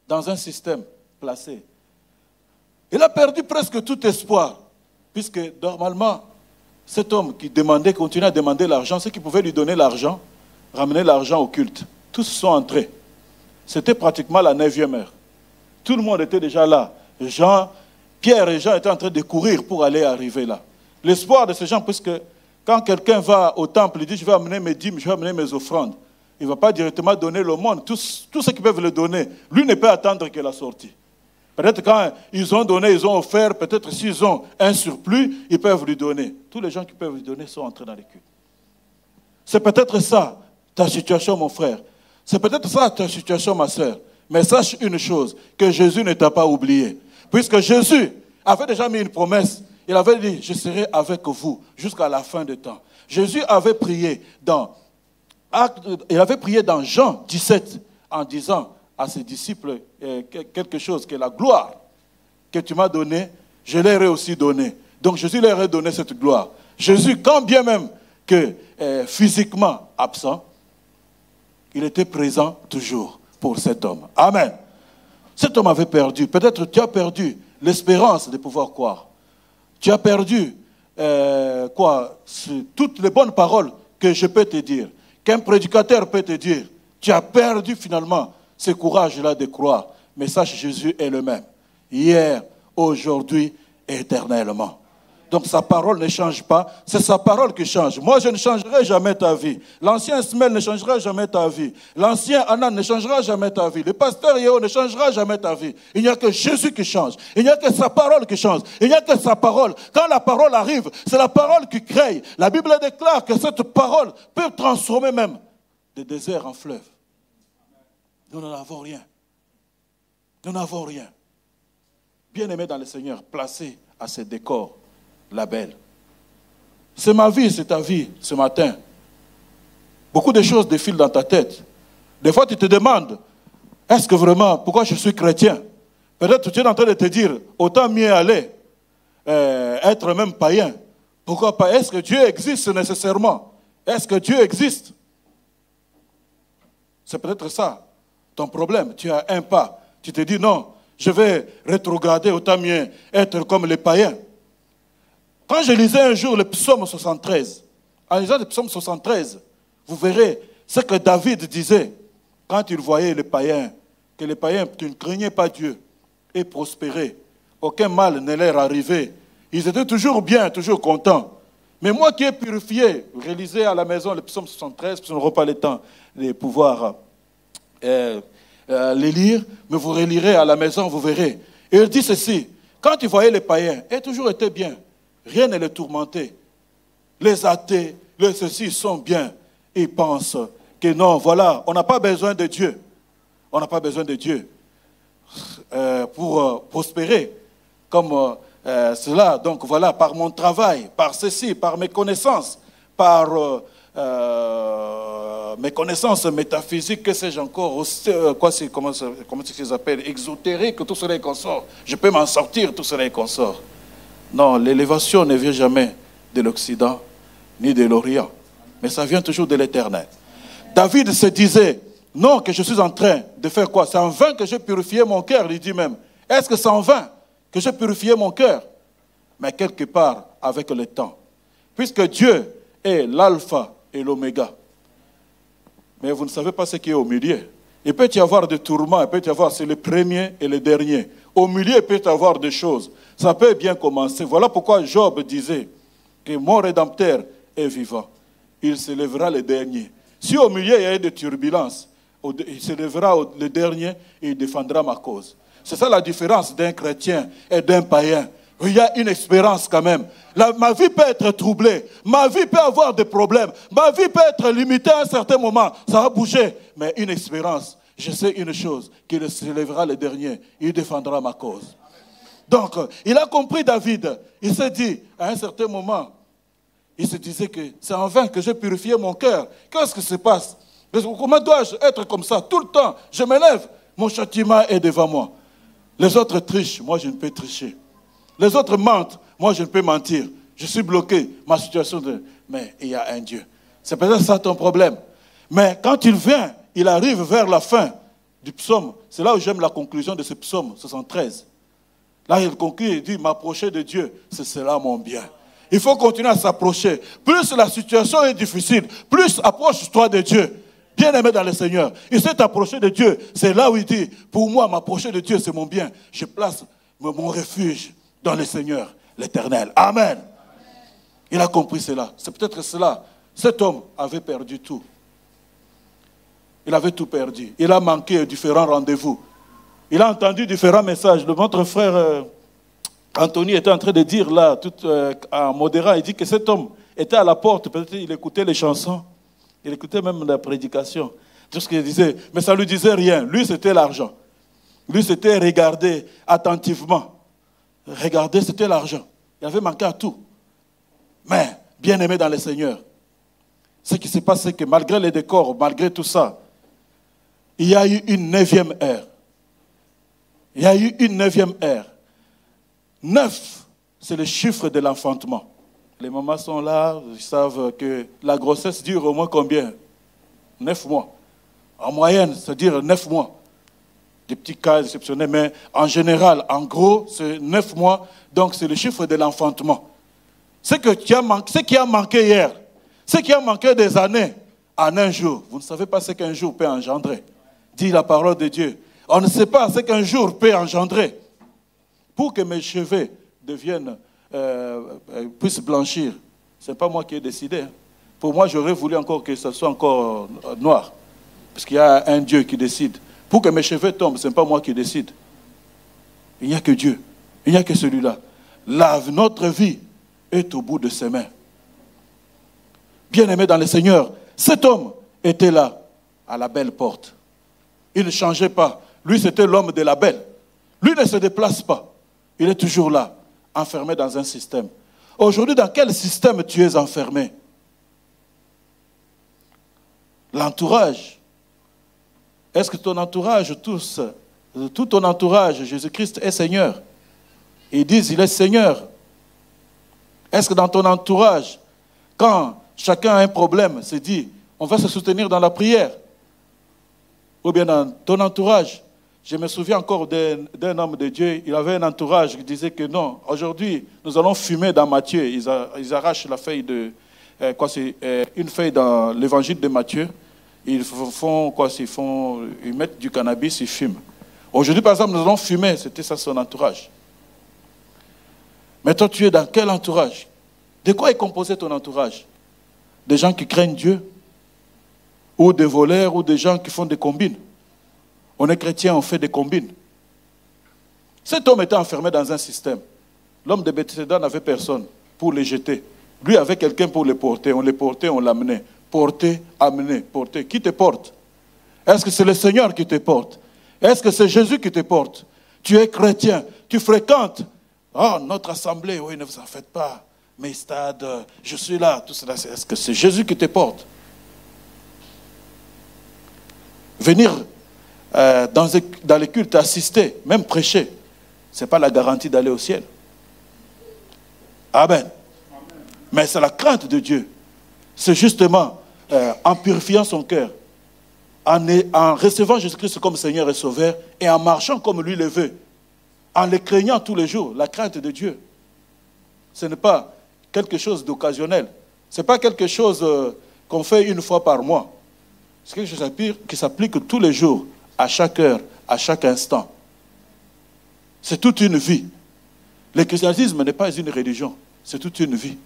dans un système placé. Il a perdu presque tout espoir, puisque normalement, cet homme qui demandait, continuait à demander l'argent, ceux qui pouvaient lui donner l'argent, ramener l'argent au culte. Tous sont entrés. C'était pratiquement la 9e heure. Tout le monde était déjà là. Pierre et Jean étaient en train de courir pour aller arriver là. L'espoir de ces gens, puisque quand quelqu'un va au temple, il dit, je vais amener mes dîmes, je vais amener mes offrandes. Il ne va pas directement donner le monde. Tous ceux qui peuvent le donner, lui ne peut attendre que la sortie. Peut-être quand ils ont donné, ils ont offert, peut-être s'ils ont un surplus, ils peuvent lui donner. Tous les gens qui peuvent lui donner sont entrés dans les cultes. C'est peut-être ça, ta situation, mon frère. C'est peut-être ça, ta situation, ma soeur. Mais sache une chose, que Jésus ne t'a pas oublié. Puisque Jésus avait déjà mis une promesse. Il avait dit, je serai avec vous jusqu'à la fin des temps. Jésus avait prié dans Jean 17 en disant à ses disciples quelque chose, que la gloire que tu m'as donnée, je leur ai aussi donnée. Donc Jésus leur a donné cette gloire. Jésus, quand bien même que physiquement absent, il était présent toujours pour cet homme. Amen. Cet homme avait perdu. Peut-être tu as perdu l'espérance de pouvoir croire. Tu as perdu toutes les bonnes paroles que je peux te dire, qu'un prédicateur peut te dire. Tu as perdu finalement ce courage-là de croire. Mais sache, Jésus est le même. Hier, aujourd'hui, éternellement. Donc sa parole ne change pas, c'est sa parole qui change. Moi, je ne changerai jamais ta vie. L'ancien Ismaël ne changera jamais ta vie. L'ancien Anan ne changera jamais ta vie. Le pasteur Yeo ne changera jamais ta vie. Il n'y a que Jésus qui change. Il n'y a que sa parole qui change. Il n'y a que sa parole. Quand la parole arrive, c'est la parole qui crée. La Bible déclare que cette parole peut transformer même des déserts en fleuves. Nous n'en avons rien. Nous n'avons rien. Bien-aimé dans le Seigneur, placé à ce décor, la belle. C'est ma vie, c'est ta vie ce matin. Beaucoup de choses défilent dans ta tête. Des fois, tu te demandes, est-ce que vraiment, pourquoi je suis chrétien? Peut-être tu es en train de te dire, autant mieux aller, être même païen. Pourquoi pas? Est-ce que Dieu existe nécessairement? Est-ce que Dieu existe? C'est peut-être ça, ton problème. Tu as un pas. Tu te dis, non, je vais rétrograder, autant mieux être comme les païens. Quand je lisais un jour le psaume 73, en lisant le psaume 73, vous verrez ce que David disait quand il voyait les païens, que les païens qui ne craignaient pas Dieu et prospéraient. Aucun mal ne leur arrivait. Ils étaient toujours bien, toujours contents. Mais moi qui ai purifié, vous relisez à la maison le psaume 73, parce qu'on n'aura pas le temps de pouvoir les lire, mais vous relirez à la maison, vous verrez. Et il dit ceci, quand il voyait les païens, ils toujours étaient bien. Rien ne les tourmentait. Les athées, les ceux-ci sont bien. Ils pensent que non, voilà, on n'a pas besoin de Dieu. On n'a pas besoin de Dieu pour prospérer comme cela. Donc voilà, par mon travail, par ceci, par mes connaissances, par mes connaissances métaphysiques, que sais-je encore, comment ça s'appelle, exotérique, tout cela est consort. Je peux m'en sortir, tout cela est consort. Non, l'élévation ne vient jamais de l'Occident ni de l'Orient, mais ça vient toujours de l'Éternel. David se disait, non, que je suis en train de faire quoi? C'est en vain que j'ai purifié mon cœur, il dit même. Est-ce que c'est en vain que j'ai purifié mon cœur? Mais quelque part, avec le temps. Puisque Dieu est l'alpha et l'oméga. Mais vous ne savez pas ce qui est au milieu. Il peut y avoir des tourments, il peut y avoir, c'est le premier et le dernier. Au milieu, il peut y avoir des choses. Ça peut bien commencer. Voilà pourquoi Job disait que mon Rédempteur est vivant. Il se lèvera le dernier. Si au milieu, il y a des turbulences, il se lèvera le dernier et il défendra ma cause. C'est ça la différence d'un chrétien et d'un païen. Il y a une espérance quand même. Ma vie peut être troublée. Ma vie peut avoir des problèmes. Ma vie peut être limitée à un certain moment. Ça va bouger. Mais une espérance. Je sais une chose. Qu'il se lèvera le dernier. Il défendra ma cause. Donc, il a compris David. Il s'est dit, à un certain moment, il se disait que c'est en vain que j'ai purifié mon cœur. Qu'est-ce qui se passe? Comment dois-je être comme ça tout le temps? Je me lève. Mon châtiment est devant moi. Les autres trichent. Moi, je ne peux tricher. Les autres mentent, moi je ne peux mentir. Je suis bloqué, ma situation de... Mais il y a un Dieu. C'est peut-être ça ton problème. Mais quand il vient, il arrive vers la fin du psaume. C'est là où j'aime la conclusion de ce psaume 73. Là il conclut et dit, m'approcher de Dieu, c'est cela mon bien. Il faut continuer à s'approcher. Plus la situation est difficile, plus approche-toi de Dieu. Bien-aimé dans le Seigneur, il s'est approché de Dieu. C'est là où il dit, pour moi, m'approcher de Dieu, c'est mon bien. Je place mon refuge dans le Seigneur, l'Éternel. Amen. Il a compris cela. C'est peut-être cela. Cet homme avait perdu tout. Il avait tout perdu. Il a manqué différents rendez-vous. Il a entendu différents messages. Notre frère Anthony était en train de dire là, tout en modérant, il dit que cet homme était à la porte. Peut-être il écoutait les chansons. Il écoutait même la prédication. Tout ce qu'il disait. Mais ça ne lui disait rien. Lui, c'était l'argent. Lui, c'était regarder attentivement. Regardez, c'était l'argent. Il avait manqué à tout. Mais, bien aimé dans le Seigneur, ce qui s'est passé, c'est que malgré les décors, malgré tout ça, il y a eu une 9e ère. Il y a eu une 9e ère. 9, c'est le chiffre de l'enfantement. Les mamans sont là, ils savent que la grossesse dure au moins combien? 9 mois. En moyenne, c'est-à-dire 9 mois. Des petits cas exceptionnels, mais en général, en gros, c'est 9 mois, donc c'est le chiffre de l'enfantement. Ce qui a manqué hier, ce qui a manqué des années, en un jour, vous ne savez pas ce qu'un jour peut engendrer. Dit la parole de Dieu. On ne sait pas ce qu'un jour peut engendrer. Pour que mes cheveux deviennent, puissent blanchir, ce n'est pas moi qui ai décidé. Pour moi, j'aurais voulu encore que ce soit encore noir, parce qu'il y a un Dieu qui décide. Pour que mes cheveux tombent, ce n'est pas moi qui décide. Il n'y a que Dieu. Il n'y a que celui-là. Notre vie est au bout de ses mains. Bien-aimé dans le Seigneur, cet homme était là, à la belle porte. Il ne changeait pas. Lui, c'était l'homme de la belle. Lui ne se déplace pas. Il est toujours là, enfermé dans un système. Aujourd'hui, dans quel système tu es enfermé? L'entourage. Est-ce que ton entourage, tout ton entourage, Jésus-Christ est Seigneur? Ils disent, il est Seigneur. Est-ce que dans ton entourage, quand chacun a un problème, se dit, on va se soutenir dans la prière? Ou bien dans ton entourage? Je me souviens encore d'un homme de Dieu, il avait un entourage qui disait que non, aujourd'hui, nous allons fumer dans Matthieu. Ils arrachent la feuille une feuille dans l'évangile de Matthieu. Ils mettent du cannabis, ils fument. Aujourd'hui, par exemple, nous allons fumer, c'était ça son entourage. Mais toi, tu es dans quel entourage? De quoi est composé ton entourage? Des gens qui craignent Dieu? Ou des voleurs, ou des gens qui font des combines? On est chrétien, on fait des combines. Cet homme était enfermé dans un système. L'homme de Bethsaida n'avait personne pour les jeter. Lui avait quelqu'un pour les porter. On les portait, on l'amenait. Porter, amener, porter. Qui te porte? Est-ce que c'est le Seigneur qui te porte? Est-ce que c'est Jésus qui te porte? Tu es chrétien, tu fréquentes. Oh, notre assemblée, oui, ne vous en faites pas. Mes stades, je suis là, tout cela. Est-ce que c'est Jésus qui te porte? Venir dans les cultes, assister, même prêcher, ce n'est pas la garantie d'aller au ciel. Amen. Mais c'est la crainte de Dieu. C'est justement en purifiant son cœur, en recevant Jésus-Christ comme Seigneur et Sauveur, et en marchant comme lui le veut, en le craignant tous les jours, la crainte de Dieu. Ce n'est pas quelque chose d'occasionnel. Ce n'est pas quelque chose qu'on fait une fois par mois. C'est quelque chose qui s'applique tous les jours, à chaque heure, à chaque instant. C'est toute une vie. Le christianisme n'est pas une religion, c'est toute une vie.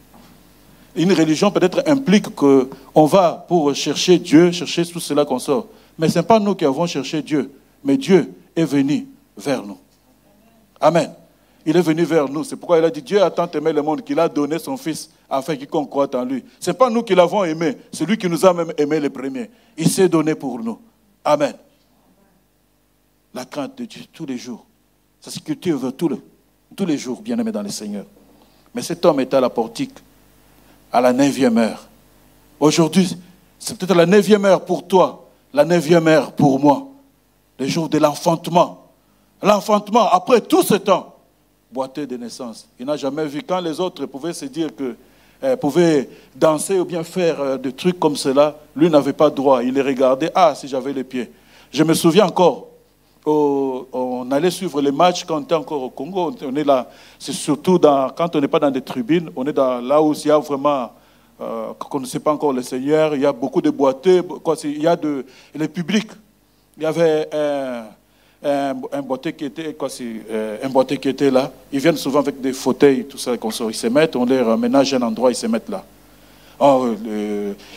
Une religion peut-être implique qu'on va pour chercher Dieu, chercher tout cela qu'on sort. Mais ce n'est pas nous qui avons cherché Dieu, mais Dieu est venu vers nous. Amen. Il est venu vers nous. C'est pourquoi il a dit, Dieu a tant aimé le monde qu'il a donné son Fils afin qu'il croit en lui. Ce n'est pas nous qui l'avons aimé, c'est lui qui nous a même aimé le premier. Il s'est donné pour nous. Amen. La crainte de Dieu tous les jours. Ça se cultive tous les jours, bien-aimé dans le Seigneur. Mais cet homme est à la portique, à la 9e heure. Aujourd'hui, c'est peut-être la 9e heure pour toi, la 9e heure pour moi. Le jour de l'enfantement. L'enfantement, après tout ce temps, boiteux de naissance. Il n'a jamais vu, quand les autres pouvaient se dire que, pouvaient danser ou bien faire des trucs comme cela, lui n'avait pas droit. Il les regardait, ah, si j'avais les pieds. Je me souviens encore, on allait suivre les matchs quand on était encore au Congo. On est là, c'est surtout quand on n'est pas dans des tribunes, on est là où il y a vraiment, qu'on ne sait pas encore le Seigneur, il y a beaucoup de boiteux, il y a le public. Il y avait un boiteux qui était là. Ils viennent souvent avec des fauteuils, tout ça, ils se mettent, on les aménage un endroit, ils se mettent là.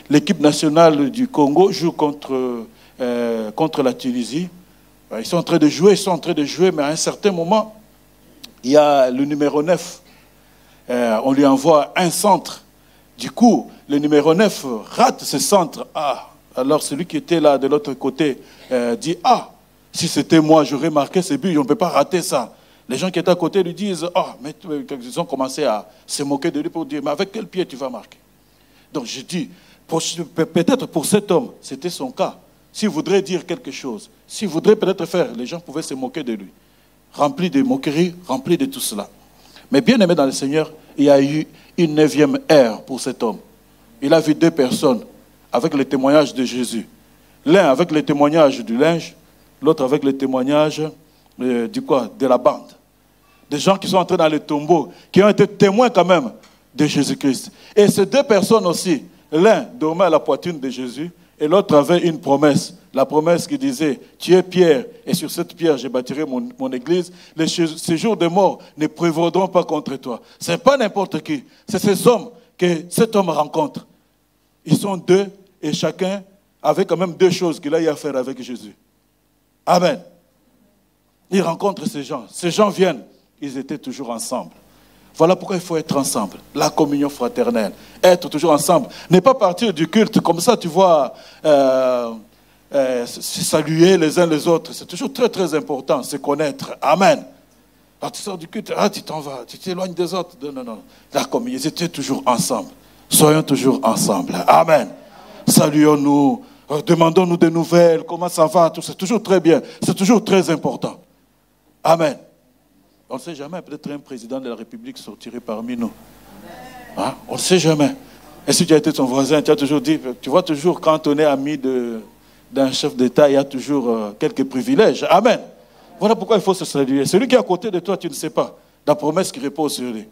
L'équipe nationale du Congo joue contre la Tunisie. Ils sont en train de jouer, mais à un certain moment, il y a le numéro 9. On lui envoie un centre. Du coup, le numéro 9 rate ce centre. Ah, alors celui qui était là de l'autre côté dit, ah, si c'était moi, j'aurais marqué ce but, on ne peut pas rater ça. Les gens qui étaient à côté lui disent, ah, mais ils ont commencé à se moquer de lui pour dire, mais avec quel pied tu vas marquer? Donc je dis, peut-être pour cet homme, c'était son cas. S'il voudrait dire quelque chose, s'il voudrait peut-être faire, les gens pouvaient se moquer de lui. Rempli de moqueries, rempli de tout cela. Mais bien aimé dans le Seigneur, il y a eu une 9e heure pour cet homme. Il a vu 2 personnes avec le témoignage de Jésus. L'un avec le témoignage du linge, l'autre avec le témoignage de la bande. Des gens qui sont entrés dans les tombeaux, qui ont été témoins quand même de Jésus-Christ. Et ces 2 personnes aussi, l'un dormait à la poitrine de Jésus, et l'autre avait une promesse. La promesse qui disait, tu es pierre, et sur cette pierre, je bâtirai mon église. Les séjours de mort ne prévaudront pas contre toi. Ce n'est pas n'importe qui. C'est ces hommes que cet homme rencontre. Ils sont 2, et chacun avait quand même 2 choses qu'il a eu à faire avec Jésus. Amen. Il rencontre ces gens. Ces gens viennent. Ils étaient toujours ensemble. Voilà pourquoi il faut être ensemble. La communion fraternelle. Être toujours ensemble. Ne pas partir du culte. Comme ça, tu vois, saluer les uns les autres. C'est toujours très, très important. Se connaître. Amen. Alors, tu sors du culte. Ah, tu t'en vas. Tu t'éloignes des autres. Non. La communion. Ils étaient toujours ensemble. Soyons toujours ensemble. Amen. Saluons-nous. Demandons-nous des nouvelles. Comment ça va? Tout c'est toujours très bien. C'est toujours très important. Amen. On ne sait jamais, peut-être un président de la République sortirait parmi nous. Hein? On ne sait jamais. Et si tu as été son voisin, tu as toujours dit, tu vois toujours quand on est ami d'un chef d'État, il y a toujours quelques privilèges. Amen. Voilà pourquoi il faut se saluer. Celui qui est à côté de toi, tu ne sais pas. La promesse qui repose sur lui.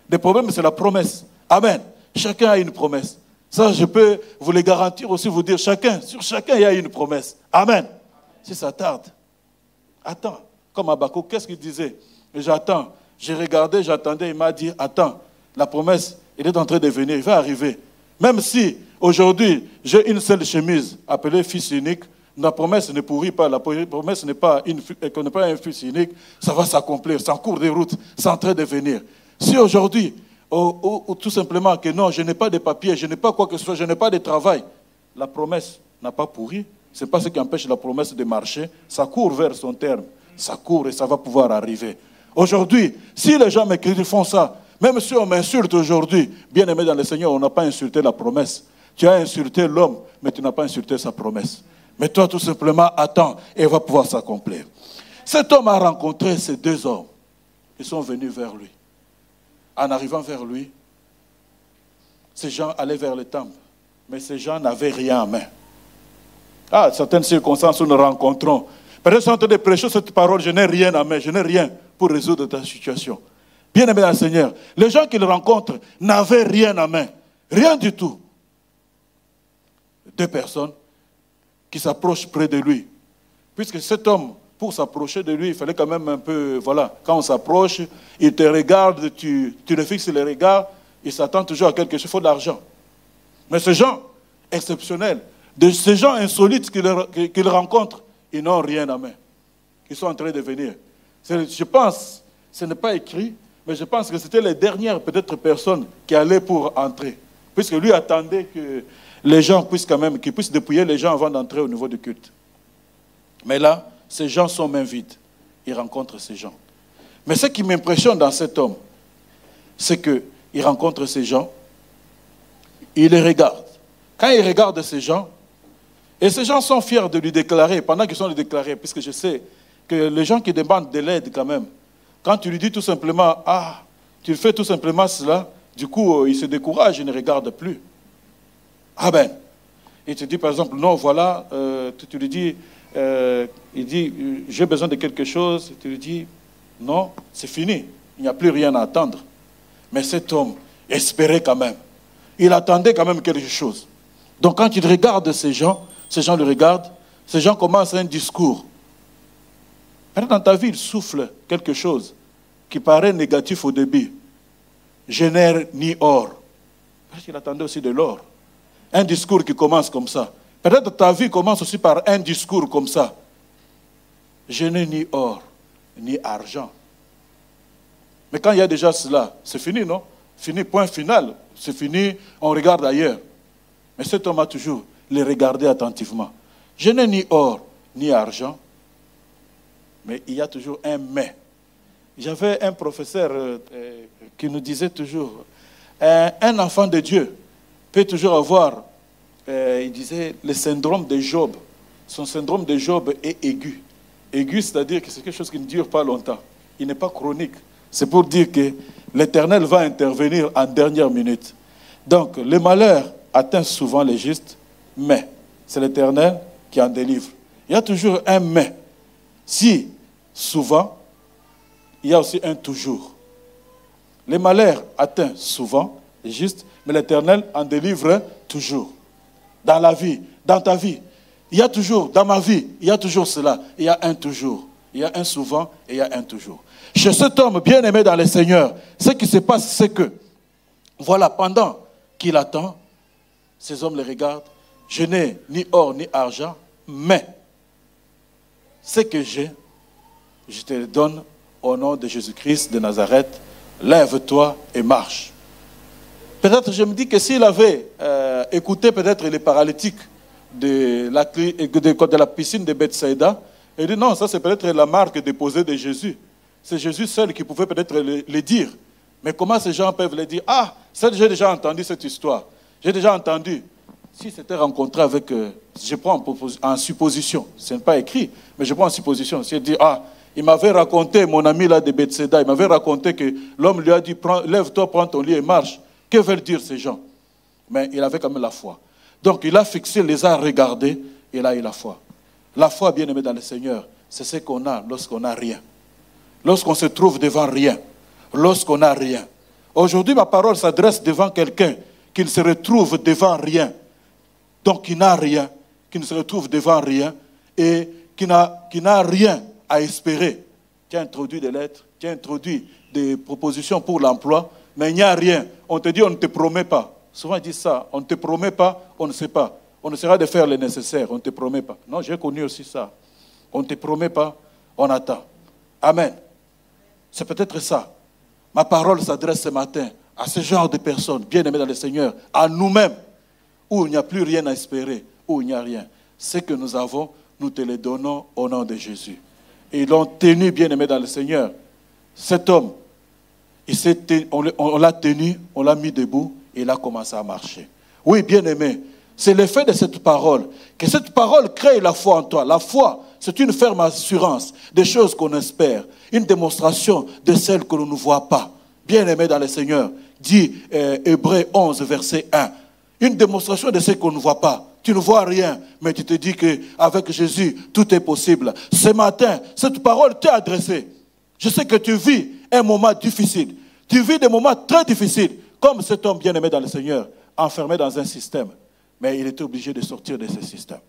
Le problème, c'est la promesse. Amen. Chacun a une promesse. Ça, je peux vous le garantir aussi, vous dire, sur chacun, il y a une promesse. Amen. Si ça tarde, attends. Comme Habakkuk, qu'est-ce qu'il disait? J'attends. J'ai regardé, j'attendais, il m'a dit, attends, la promesse, elle est en train de venir, il va arriver. Même si, aujourd'hui, j'ai une seule chemise, appelée fils unique, la promesse ne pourrit pas, la promesse n'est pas un fils unique, ça va s'accomplir, c'est en cours de route, c'est en train de venir. Si aujourd'hui, ou tout simplement que non, je n'ai pas de papier, je n'ai pas quoi que ce soit, je n'ai pas de travail, la promesse n'a pas pourri, ce n'est pas ce qui empêche la promesse de marcher, ça court vers son terme, ça court et ça va pouvoir arriver. Aujourd'hui, si les gens m'écrivent, ils font ça, même si on m'insulte aujourd'hui, bien aimé dans le Seigneur, on n'a pas insulté la promesse. Tu as insulté l'homme, mais tu n'as pas insulté sa promesse. Mais toi, tout simplement, attends, et elle va pouvoir s'accomplir. Cet homme a rencontré ces 2 hommes. Ils sont venus vers lui. en arrivant vers lui, ces gens allaient vers le temple, mais ces gens n'avaient rien en main. Ah, certaines circonstances où nous rencontrons. Peut-être sont en train de prêcher cette parole, je n'ai rien en main, je n'ai rien pour résoudre ta situation. Bien-aimé dans le Seigneur, les gens qu'il rencontre n'avaient rien en main, rien du tout. Deux personnes qui s'approchent près de lui. Puisque cet homme, pour s'approcher de lui, il fallait quand même un peu, voilà, quand on s'approche, il te regarde, tu le fixes le regard, il s'attend toujours à quelque chose, il faut de l'argent. Mais ces gens exceptionnels, de ces gens insolites qu'il rencontre, ils n'ont rien en main. Ils sont en train de venir. Je pense, ce n'est pas écrit, mais je pense que c'était les dernières peut-être personnes qui allaient pour entrer. Puisque lui attendait que les gens puissent quand même, qu'ils puissent dépouiller les gens avant d'entrer au niveau du culte. Mais là, ces gens sont mains vides. Ils rencontrent ces gens. Mais ce qui m'impressionne dans cet homme, c'est qu'il rencontre ces gens, il les regarde. Quand il regarde ces gens, et ces gens sont fiers de lui déclarer, pendant qu'ils sont lui déclarer, puisque je sais que les gens qui demandent de l'aide quand même, quand tu lui dis tout simplement, ah, tu fais tout simplement cela, du coup, il se décourage, il ne regarde plus. Ah ben, il te dit par exemple, non, voilà, tu lui dis, il dit, j'ai besoin de quelque chose, tu lui dis, non, c'est fini, il n'y a plus rien à attendre. Mais cet homme espérait quand même, il attendait quand même quelque chose. Donc quand il regarde ces gens le regardent, ces gens commencent un discours. Peut-être dans ta vie, il souffle quelque chose qui paraît négatif au début. Je n'ai ni or. Peut-être qu'il attendait aussi de l'or. Un discours qui commence comme ça. Peut-être ta vie commence aussi par un discours comme ça. Je n'ai ni or, ni argent. Mais quand il y a déjà cela, c'est fini, non? Fini, point final. C'est fini, on regarde ailleurs. Mais cet homme a toujours les regardé attentivement. Je n'ai ni or, ni argent. Mais il y a toujours un mais. J'avais un professeur qui nous disait toujours, un enfant de Dieu peut toujours avoir, il disait, le syndrome de Job. Son syndrome de Job est aigu. Aigu, c'est-à-dire que c'est quelque chose qui ne dure pas longtemps. Il n'est pas chronique. C'est pour dire que l'Éternel va intervenir en dernière minute. Donc, le malheur atteint souvent les justes, mais c'est l'Éternel qui en délivre. Il y a toujours un mais. Si, souvent, il y a aussi un toujours. Les malheurs atteignent souvent les justes, mais l'Éternel en délivre toujours. Dans la vie, dans ta vie, il y a toujours, dans ma vie, il y a toujours cela. Il y a un toujours. Il y a un souvent et il y a un toujours. Chez cet homme bien aimé dans le Seigneur, ce qui se passe, c'est que, voilà, pendant qu'il attend, ces hommes les regardent. Je n'ai ni or ni argent, mais ce que j'ai, je te le donne au nom de Jésus-Christ de Nazareth. Lève-toi et marche. Peut-être, je me dis que s'il avait écouté peut-être les paralytiques de la piscine de Bethsaïda, il dit non, ça c'est peut-être la marque déposée de Jésus. C'est Jésus seul qui pouvait peut-être le dire. Mais comment ces gens peuvent le dire? Ah, j'ai déjà entendu cette histoire. J'ai déjà entendu. Si c'était rencontré avec, je prends en supposition, ce n'est pas écrit, mais je prends en supposition. Si il dit, ah, il m'avait raconté, mon ami là de Bethsaïda, il m'avait raconté que l'homme lui a dit, lève-toi, prends ton lit et marche. Que veulent dire ces gens? Mais il avait quand même la foi. Donc il a fixé, les a regardés, et il a eu la foi. La foi, bien aimée dans le Seigneur, c'est ce qu'on a lorsqu'on n'a rien. Lorsqu'on se trouve devant rien. Lorsqu'on n'a rien. Aujourd'hui, ma parole s'adresse devant quelqu'un qui ne se retrouve devant rien. Donc qui n'a rien, qui ne se retrouve devant rien et qui n'a rien à espérer. Qui a introduit des lettres, qui a introduit des propositions pour l'emploi, mais il n'y a rien. On te dit, on ne te promet pas. Souvent ils disent ça, on ne te promet pas, on ne sait pas. On essaiera de faire le nécessaire, on ne te promet pas. Non, j'ai connu aussi ça. On ne te promet pas, on attend. Amen. C'est peut-être ça. Ma parole s'adresse ce matin à ce genre de personnes, bien aimées dans le Seigneur, à nous-mêmes, où il n'y a plus rien à espérer, où il n'y a rien. Ce que nous avons, nous te le donnons au nom de Jésus. Et ils l'ont tenu, bien aimé dans le Seigneur. Cet homme, on l'a tenu, on l'a mis debout, et il a commencé à marcher. Oui, bien aimé, c'est l'effet de cette parole, que cette parole crée la foi en toi. La foi, c'est une ferme assurance des choses qu'on espère, une démonstration de celles que l'on ne voit pas. Bien-aimé dans le Seigneur, dit Hébreux 11, verset 1. Une démonstration de ce qu'on ne voit pas. Tu ne vois rien, mais tu te dis qu'avec Jésus, tout est possible. Ce matin, cette parole t'est adressée. Je sais que tu vis un moment difficile. Tu vis des moments très difficiles, comme cet homme bien-aimé dans le Seigneur, enfermé dans un système. Mais il était obligé de sortir de ce système.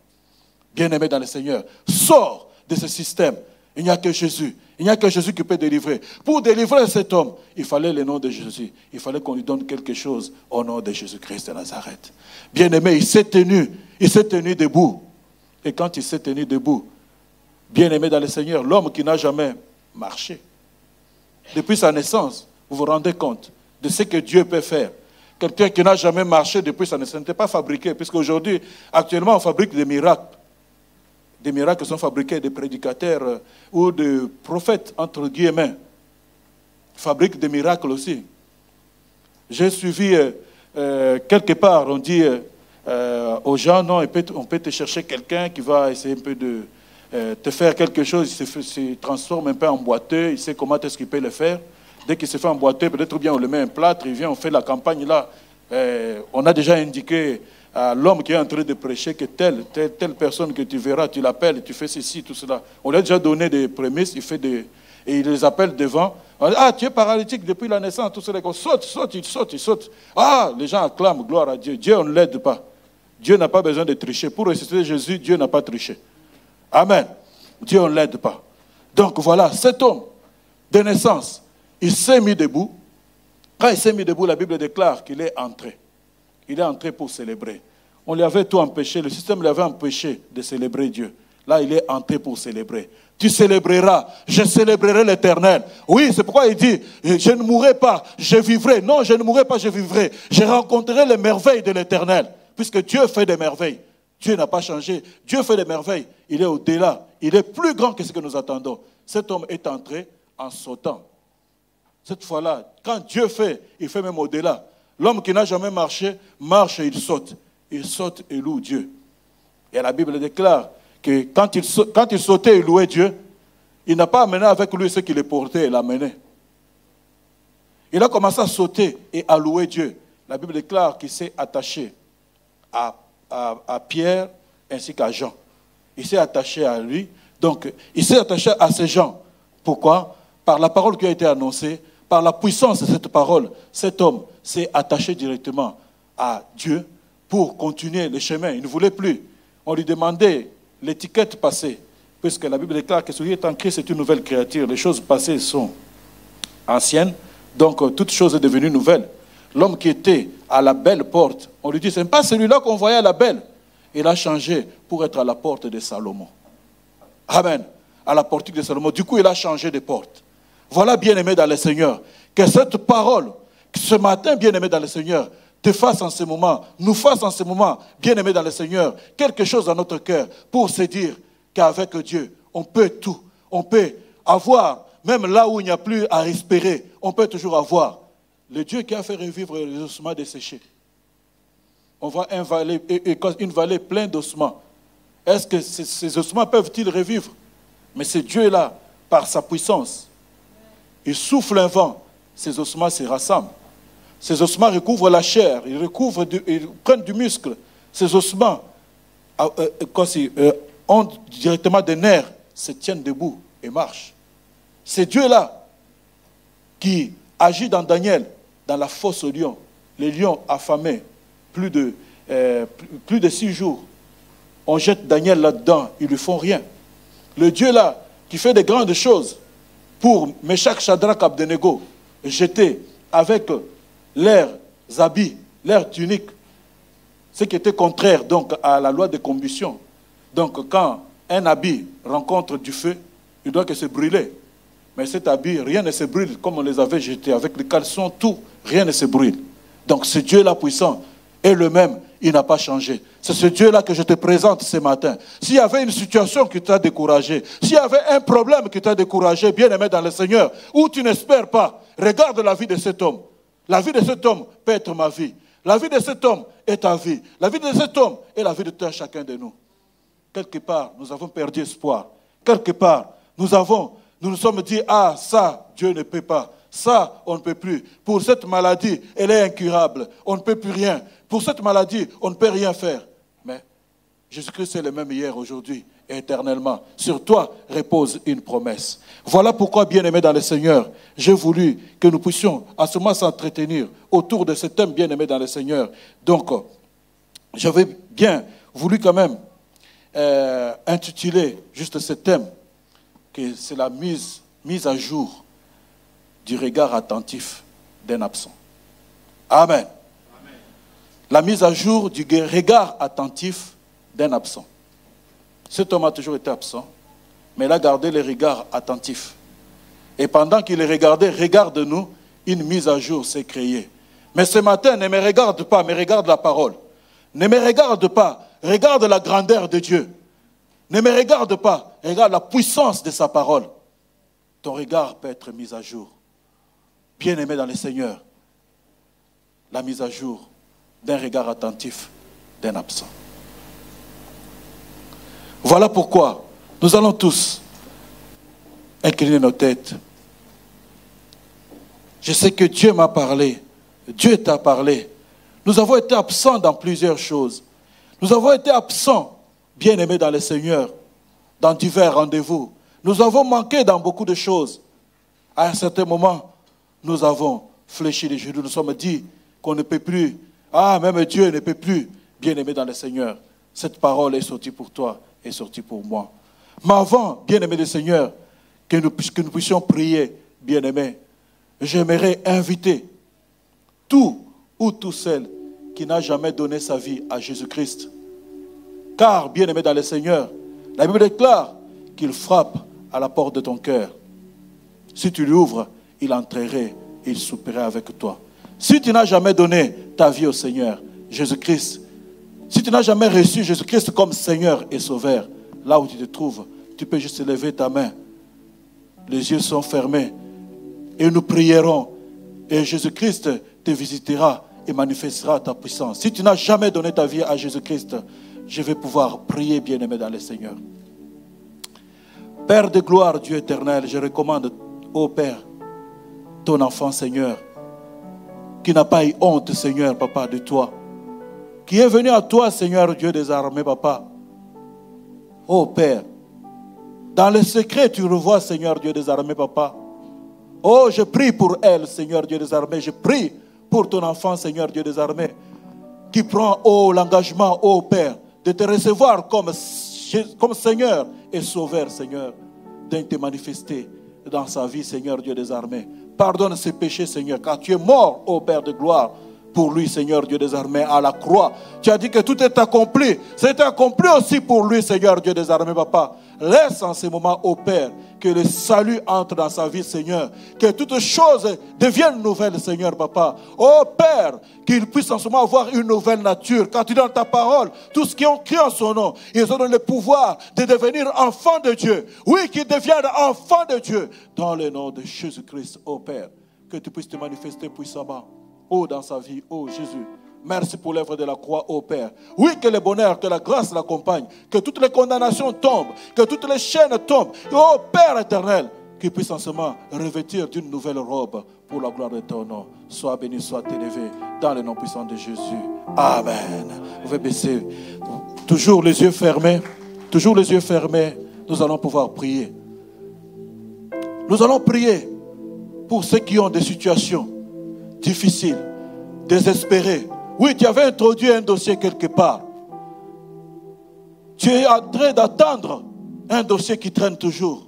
Bien-aimé dans le Seigneur, sors de ce système. Il n'y a que Jésus. Il n'y a que Jésus qui peut délivrer. Pour délivrer cet homme, il fallait le nom de Jésus. Il fallait qu'on lui donne quelque chose au nom de Jésus-Christ de Nazareth. Bien-aimé, il s'est tenu debout. Et quand il s'est tenu debout, bien-aimé dans le Seigneur, l'homme qui n'a jamais marché, depuis sa naissance, vous vous rendez compte de ce que Dieu peut faire. Quelqu'un qui n'a jamais marché depuis sa naissance n'était pas fabriqué, puisqu'aujourd'hui, actuellement, on fabrique des miracles. Des miracles sont fabriqués des prédicateurs ou des prophètes, entre guillemets. Ils fabriquent des miracles aussi. J'ai suivi quelque part, on dit aux gens, non, on peut te chercher quelqu'un qui va essayer un peu de te faire quelque chose, il se transforme un peu en boiteux, il sait comment est-ce qu'il peut le faire. Dès qu'il se fait emboîter, peut-être bien on le met un plâtre, il vient, on fait la campagne là. On a déjà indiqué à l'homme qui est en train de prêcher que telle personne que tu verras, tu l'appelles, tu fais ceci, tout cela. On lui a déjà donné des prémices, et il les appelle devant. On dit, ah, tu es paralytique depuis la naissance, tout cela. Il saute. Ah, les gens acclament, gloire à Dieu. Dieu, on ne l'aide pas. Dieu n'a pas besoin de tricher. Pour ressusciter Jésus, Dieu n'a pas triché. Amen. Dieu, on ne l'aide pas. Donc voilà, cet homme de naissance, il s'est mis debout. Quand il s'est mis debout, la Bible déclare qu'il est entré. Il est entré pour célébrer. On lui avait tout empêché, le système lui avait empêché de célébrer Dieu. Là, il est entré pour célébrer. Tu célébreras, je célébrerai l'Éternel. Oui, c'est pourquoi il dit, je ne mourrai pas, je vivrai. Non, je ne mourrai pas, je vivrai. Je rencontrerai les merveilles de l'Éternel. Puisque Dieu fait des merveilles. Dieu n'a pas changé. Dieu fait des merveilles. Il est au-delà. Il est plus grand que ce que nous attendons. Cet homme est entré en sautant. Cette fois-là, quand Dieu fait, il fait même au-delà. L'homme qui n'a jamais marché, marche et il saute. Il saute et loue Dieu. Et la Bible déclare que quand il sautait et louait Dieu, il n'a pas amené avec lui ce qu'il est porté et l'a amené. Il a commencé à sauter et à louer Dieu. La Bible déclare qu'il s'est attaché à Pierre ainsi qu'à Jean. Il s'est attaché à lui. Donc, il s'est attaché à ces gens. Pourquoi? Par la parole qui a été annoncée, par la puissance de cette parole, cet homme s'est attaché directement à Dieu pour continuer le chemin. Il ne voulait plus. On lui demandait l'étiquette passée, puisque la Bible déclare que celui qui est en Christ est une nouvelle créature. Les choses passées sont anciennes, donc toute chose est devenue nouvelle. L'homme qui était à la belle porte, on lui dit, ce n'est pas celui-là qu'on voyait à la belle. Il a changé pour être à la porte de Salomon. Amen. À la portique de Salomon. Du coup, il a changé de porte. Voilà, bien-aimé dans le Seigneur, que cette parole, ce matin, bien-aimé dans le Seigneur, te fasse en ce moment, nous fasse en ce moment, bien-aimé dans le Seigneur, quelque chose dans notre cœur pour se dire qu'avec Dieu, on peut tout. On peut avoir, même là où il n'y a plus à respirer, on peut toujours avoir. Le Dieu qui a fait revivre les ossements desséchés. On voit une vallée pleine d'ossements. Est-ce que ces ossements peuvent-ils revivre? Mais c'est Dieu-là, par sa puissance. Il souffle un vent, ces ossements se rassemblent. Ces ossements recouvrent la chair, ils prennent du muscle. Ces ossements ont directement des nerfs, se tiennent debout et marchent. C'est Dieu-là qui agit dans Daniel, dans la fosse aux lions. Les lions affamés, plus de 6 jours. On jette Daniel là-dedans, ils ne lui font rien. Le Dieu-là qui fait de grandes choses pour Meshach, Shadrach, Abednego, jeter avec leurs habits, leurs tuniques, ce qui était contraire donc à la loi de combustion. Donc quand un habit rencontre du feu, il doit que se brûler. Mais cet habit, rien ne se brûle comme on les avait jetés. Avec les caleçons, tout, rien ne se brûle. Donc ce Dieu-là puissant est le même, il n'a pas changé. C'est ce Dieu-là que je te présente ce matin. S'il y avait une situation qui t'a découragé, s'il y avait un problème qui t'a découragé, bien-aimé dans le Seigneur, où tu n'espères pas, regarde la vie de cet homme. La vie de cet homme peut être ma vie. La vie de cet homme est ta vie. La vie de cet homme est la vie de tout un chacun de nous. Quelque part, nous avons perdu espoir. Quelque part, nous nous sommes dit, ah, ça, Dieu ne peut pas. ça, on ne peut plus. Pour cette maladie, elle est incurable. On ne peut plus rien. Pour cette maladie, on ne peut rien faire. Mais Jésus-Christ est le même hier, aujourd'hui et éternellement. Sur toi repose une promesse. Voilà pourquoi, bien-aimés dans le Seigneur, j'ai voulu que nous puissions à ce moment s'entretenir autour de ce thème, bien-aimés dans le Seigneur. Donc, j'avais bien voulu quand même intituler juste ce thème, que c'est la mise à jour du regard attentif d'un absent. Amen. La mise à jour du regard attentif d'un absent. Cet homme a toujours été absent, mais il a gardé le regard attentif. Et pendant qu'il regardait, regarde-nous, une mise à jour s'est créée. Mais ce matin, ne me regarde pas, mais regarde la parole. Ne me regarde pas, regarde la grandeur de Dieu. Ne me regarde pas, regarde la puissance de sa parole. Ton regard peut être mis à jour. Bien-aimé dans le Seigneur, la mise à jour d'un regard attentif d'un absent. Voilà pourquoi nous allons tous incliner nos têtes. Je sais que Dieu m'a parlé, Dieu t'a parlé. Nous avons été absents dans plusieurs choses. Nous avons été absents, bien-aimés dans le Seigneur, dans divers rendez-vous. Nous avons manqué dans beaucoup de choses. À un certain moment, nous avons fléchi les genoux. Nous sommes dit qu'on ne peut plus. Ah, même Dieu ne peut plus. Bien-aimé dans le Seigneur, cette parole est sortie pour toi, est sortie pour moi. Mais avant, bien-aimé du Seigneur, que nous puissions prier, bien-aimé, j'aimerais inviter tout ou tout seul qui n'a jamais donné sa vie à Jésus-Christ. Car, bien-aimé dans le Seigneur, la Bible déclare qu'il frappe à la porte de ton cœur. Si tu l'ouvres, il entrerait et il souperait avec toi. Si tu n'as jamais donné ta vie au Seigneur, Jésus-Christ, si tu n'as jamais reçu Jésus-Christ comme Seigneur et Sauveur, là où tu te trouves, tu peux juste lever ta main. Les yeux sont fermés et nous prierons et Jésus-Christ te visitera et manifestera ta puissance. Si tu n'as jamais donné ta vie à Jésus-Christ, je vais pouvoir prier, bien-aimé dans le Seigneur. Père de gloire, Dieu éternel, je recommande, ô Père, ton enfant, Seigneur, qui n'a pas eu honte, Seigneur, Papa, de toi, qui est venu à toi, Seigneur, Dieu des armées, Papa. Ô Père, dans le secret, tu revois, Seigneur, Dieu des armées, Papa. Oh, je prie pour elle, Seigneur, Dieu des armées. Je prie pour ton enfant, Seigneur, Dieu des armées, qui prend, oh, l'engagement, ô Père, de te recevoir comme Seigneur et Sauveur, Seigneur, de te manifester dans sa vie, Seigneur, Dieu des armées. Pardonne ses péchés, Seigneur, car tu es mort, ô Père de gloire, pour lui, Seigneur, Dieu des armées, à la croix. Tu as dit que tout est accompli. C'est accompli aussi pour lui, Seigneur, Dieu des armées, Papa. Laisse en ce moment, ô Père, que le salut entre dans sa vie, Seigneur. Que toutes choses deviennent nouvelles, Seigneur, Papa. Ô Père, qu'il puisse en ce moment avoir une nouvelle nature. Quand tu donnes ta parole, tous ceux qui ont crié en son nom, ils ont le pouvoir de devenir enfants de Dieu. Oui, qu'ils deviennent enfants de Dieu. Dans le nom de Jésus-Christ, ô Père, que tu puisses te manifester puissamment. Oh, dans sa vie, oh Jésus, merci pour l'œuvre de la croix, oh Père. Oui, que le bonheur, que la grâce l'accompagne, que toutes les condamnations tombent, que toutes les chaînes tombent. Oh Père éternel, qu'il puisse en ce moment revêtir d'une nouvelle robe pour la gloire de ton nom. Sois béni, sois élevé, dans le nom puissant de Jésus. Amen. Vous pouvez baisser. Toujours les yeux fermés, nous allons pouvoir prier. Nous allons prier pour ceux qui ont des situations difficile, désespéré. Oui, tu avais introduit un dossier quelque part. Tu es en train d'attendre un dossier qui traîne toujours.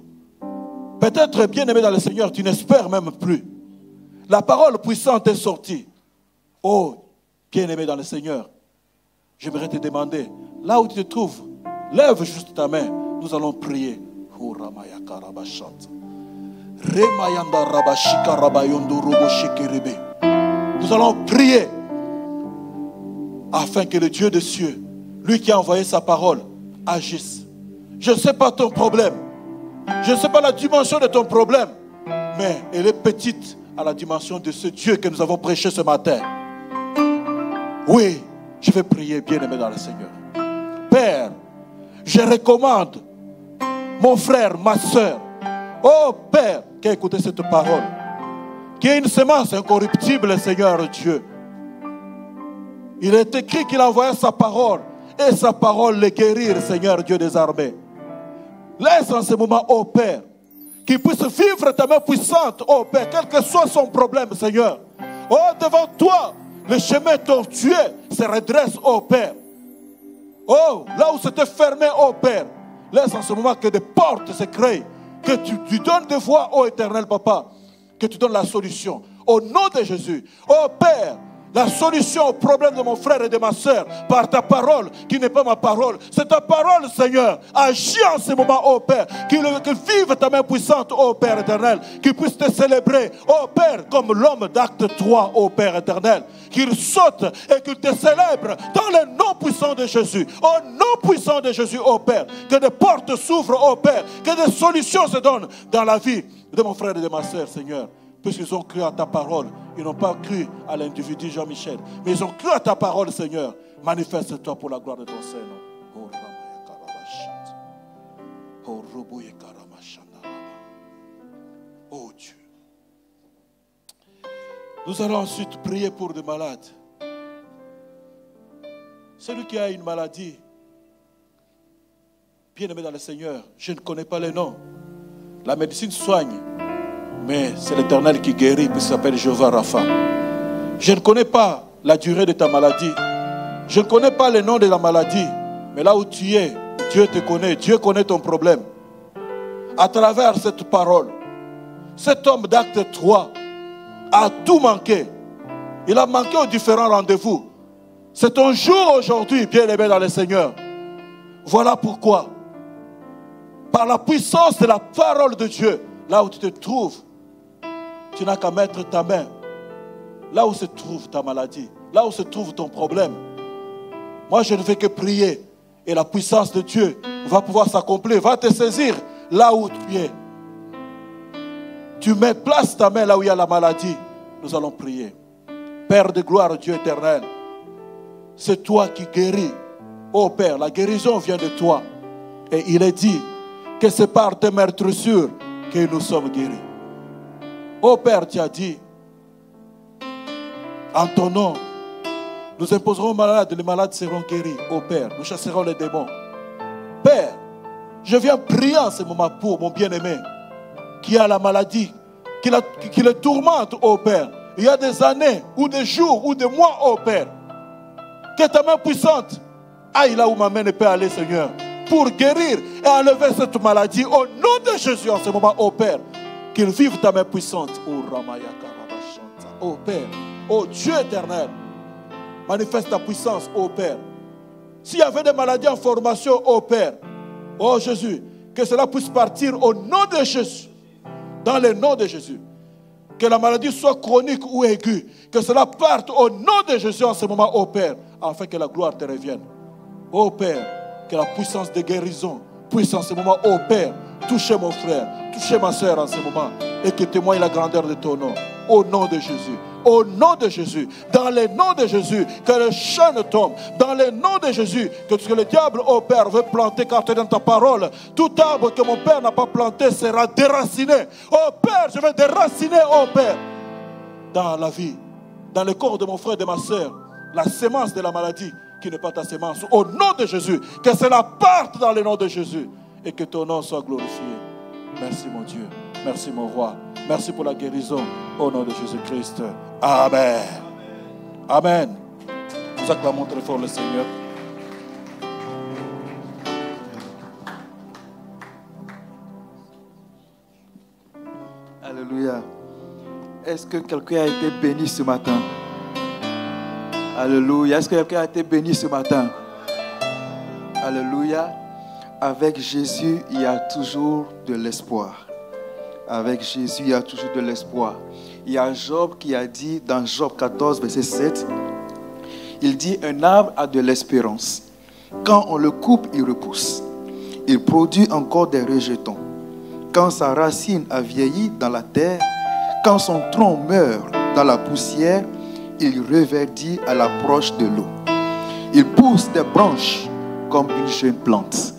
Peut-être, bien-aimé dans le Seigneur, tu n'espères même plus. La parole puissante est sortie. Oh, bien-aimé dans le Seigneur, j'aimerais te demander, là où tu te trouves, lève juste ta main. Nous allons prier. Nous allons prier afin que le Dieu des cieux, lui qui a envoyé sa parole, agisse. Je ne sais pas ton problème. Je ne sais pas la dimension de ton problème. Mais elle est petite à la dimension de ce Dieu que nous avons prêché ce matin. Oui, je vais prier, bien-aimé dans le Seigneur. Père, je recommande mon frère, ma soeur. Oh Père, qui a écouté cette parole, qui est une semence incorruptible, Seigneur Dieu. Il est écrit qu'il a envoyé sa parole et sa parole les guérir, Seigneur Dieu des armées. Laisse en ce moment, ô Père, qu'il puisse vivre ta main puissante, ô Père, quel que soit son problème, Seigneur. Oh, devant toi, le chemin tortueux se redresse, ô Père. Oh, là où c'était fermé, ô Père, laisse en ce moment que des portes se créent, que tu donnes des voies, ô Éternel Papa, que tu donnes la solution. Au nom de Jésus, ô Père, la solution au problème de mon frère et de ma soeur, par ta parole, qui n'est pas ma parole, c'est ta parole, Seigneur. Agis en ce moment, ô Père, qu'il vive ta main puissante, ô Père éternel, qu'il puisse te célébrer, ô Père, comme l'homme d'acte 3, ô Père éternel, qu'il saute et qu'il te célèbre dans le nom puissant de Jésus, au nom puissant de Jésus, ô Père, que des portes s'ouvrent, ô Père, que des solutions se donnent dans la vie de mon frère et de ma soeur, Seigneur. Puisqu'ils ont cru à ta parole, ils n'ont pas cru à l'individu Jean-Michel, mais ils ont cru à ta parole, Seigneur. Manifeste-toi pour la gloire de ton Seigneur. Oh Dieu. Nous allons ensuite prier pour des malades. Celui qui a une maladie, bien-aimé dans le Seigneur, je ne connais pas les noms. La médecine soigne. Mais c'est l'Éternel qui guérit, puis s'appelle Jéhovah Rapha. Je ne connais pas la durée de ta maladie. Je ne connais pas le nom de la maladie. Mais là où tu es, Dieu te connaît. Dieu connaît ton problème. À travers cette parole, cet homme d'acte 3 a tout manqué. Il a manqué aux différents rendez-vous. C'est ton jour aujourd'hui, bien-aimé dans le Seigneur. Voilà pourquoi, par la puissance de la parole de Dieu, là où tu te trouves, tu n'as qu'à mettre ta main là où se trouve ta maladie, là où se trouve ton problème. Moi, je ne fais que prier et la puissance de Dieu va pouvoir s'accomplir, va te saisir là où tu es. Tu mets place ta main là où il y a la maladie. Nous allons prier. Père de gloire, Dieu éternel, c'est toi qui guéris. Oh Père, la guérison vient de toi. Et il est dit que c'est par tes meurtrissures que nous sommes guéris. Oh Père, tu as dit, en ton nom, nous imposerons aux malades, les malades seront guéris. Oh Père, nous chasserons les démons. Père, je viens prier en ce moment pour mon bien-aimé qui a la maladie, qui le tourmente, oh Père. Il y a des années, ou des jours, ou des mois, oh Père. Que ta main puissante aille là où ma main ne peut aller, Seigneur, pour guérir et enlever cette maladie au nom de Jésus en ce moment, oh Père. Qu'il vive ta main puissante. Oh Père, oh Dieu éternel, manifeste ta puissance, oh Père. S'il y avait des maladies en formation, oh Père, oh Jésus, que cela puisse partir au nom de Jésus, dans le nom de Jésus. Que la maladie soit chronique ou aiguë, que cela parte au nom de Jésus en ce moment, oh Père, afin que la gloire te revienne. Oh Père, que la puissance de guérison puisse en ce moment, oh Père, toucher mon frère, toucher ma soeur en ce moment, et que témoigne la grandeur de ton nom, au nom de Jésus. Au nom de Jésus, dans le nom de Jésus, que le chêne tombe. Dans le nom de Jésus, que ce que le diable, oh Père, veut planter car tu es dans ta parole, tout arbre que mon Père n'a pas planté sera déraciné. Oh Père, je vais déraciner, oh Père, dans la vie, dans le corps de mon frère et de ma soeur, la sémence de la maladie qui n'est pas ta sémence. Au nom de Jésus, que cela parte dans le nom de Jésus et que ton nom soit glorifié. Merci mon Dieu, merci mon roi, merci pour la guérison. Au nom de Jésus-Christ. Amen. Amen. Nous acclamons très fort le Seigneur. Alléluia. Est-ce que quelqu'un a été béni ce matin? Alléluia. Est-ce que quelqu'un a été béni ce matin? Alléluia. Avec Jésus, il y a toujours de l'espoir. Avec Jésus, il y a toujours de l'espoir. Il y a Job qui a dit dans Job 14, verset 7, il dit, un arbre a de l'espérance. Quand on le coupe, il repousse. Il produit encore des rejetons. Quand sa racine a vieilli dans la terre, quand son tronc meurt dans la poussière, il reverdit à l'approche de l'eau. Il pousse des branches comme une jeune plante.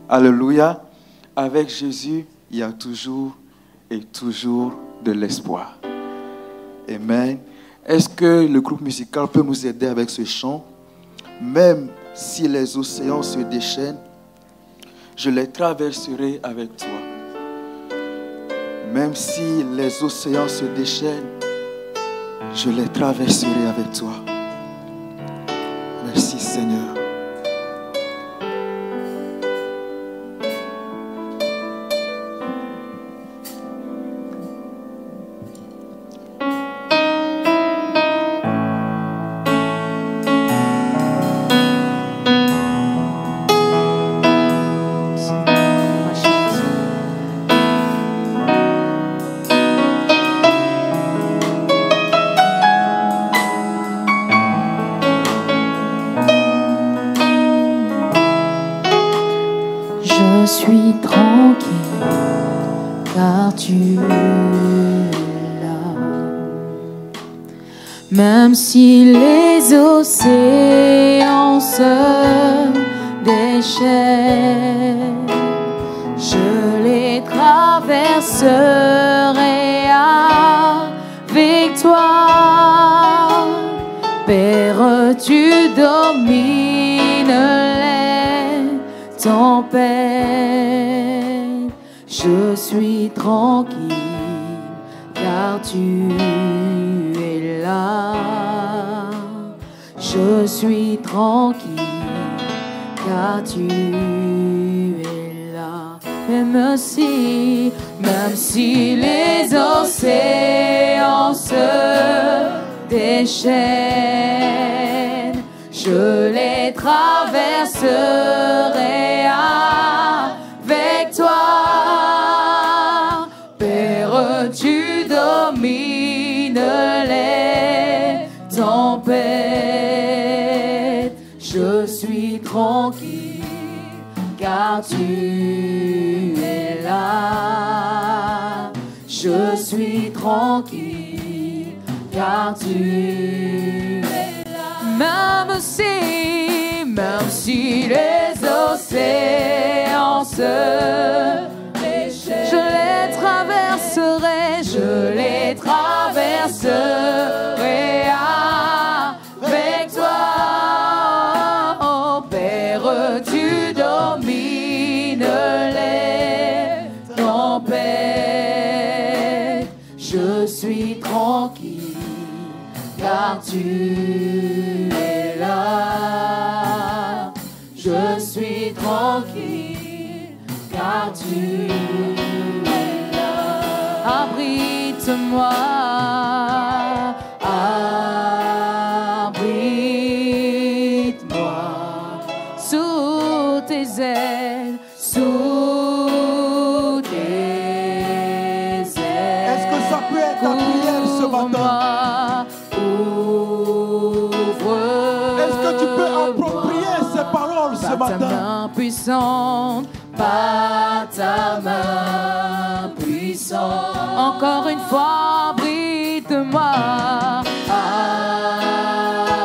Alléluia. Avec Jésus, il y a toujours et toujours de l'espoir. Amen. Est-ce que le groupe musical peut nous aider avec ce chant? Même si les océans se déchaînent, je les traverserai avec toi. Même si les océans se déchaînent, je les traverserai avec toi. Merci Seigneur. Je suis tranquille car tu es là. Même si les océans se déchaînent, je les traverserai avec toi. Père, tu domines les tempêtes. Je suis tranquille car tu es là. Je suis tranquille car tu es là. Même si les océans se déchaînent, je les traverserai avec toi. Père, tu domines les tempêtes. Je suis tranquille car tu es là. Je suis tranquille car tu es là. Même si les océans se déchaînent, je les traverserai avec toi. Oh Père, tu domines les tempêtes. Je suis tranquille car tu es là. Je suis tranquille car tu es là. Abrite-moi, abrite-moi sous tes ailes, sous tes ailes. Est-ce que ça peut être ta prière ce matin? Est-ce que tu peux approprier ces paroles ce matin? Par ta main puissante, par ta main puissante. Encore une fois, abrite-moi,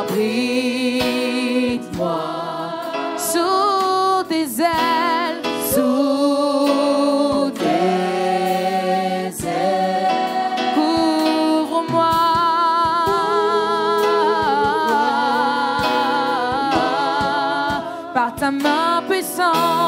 abrite-moi sous tes ailes, sous tes ailes. Couvre-moi par ta main puissante.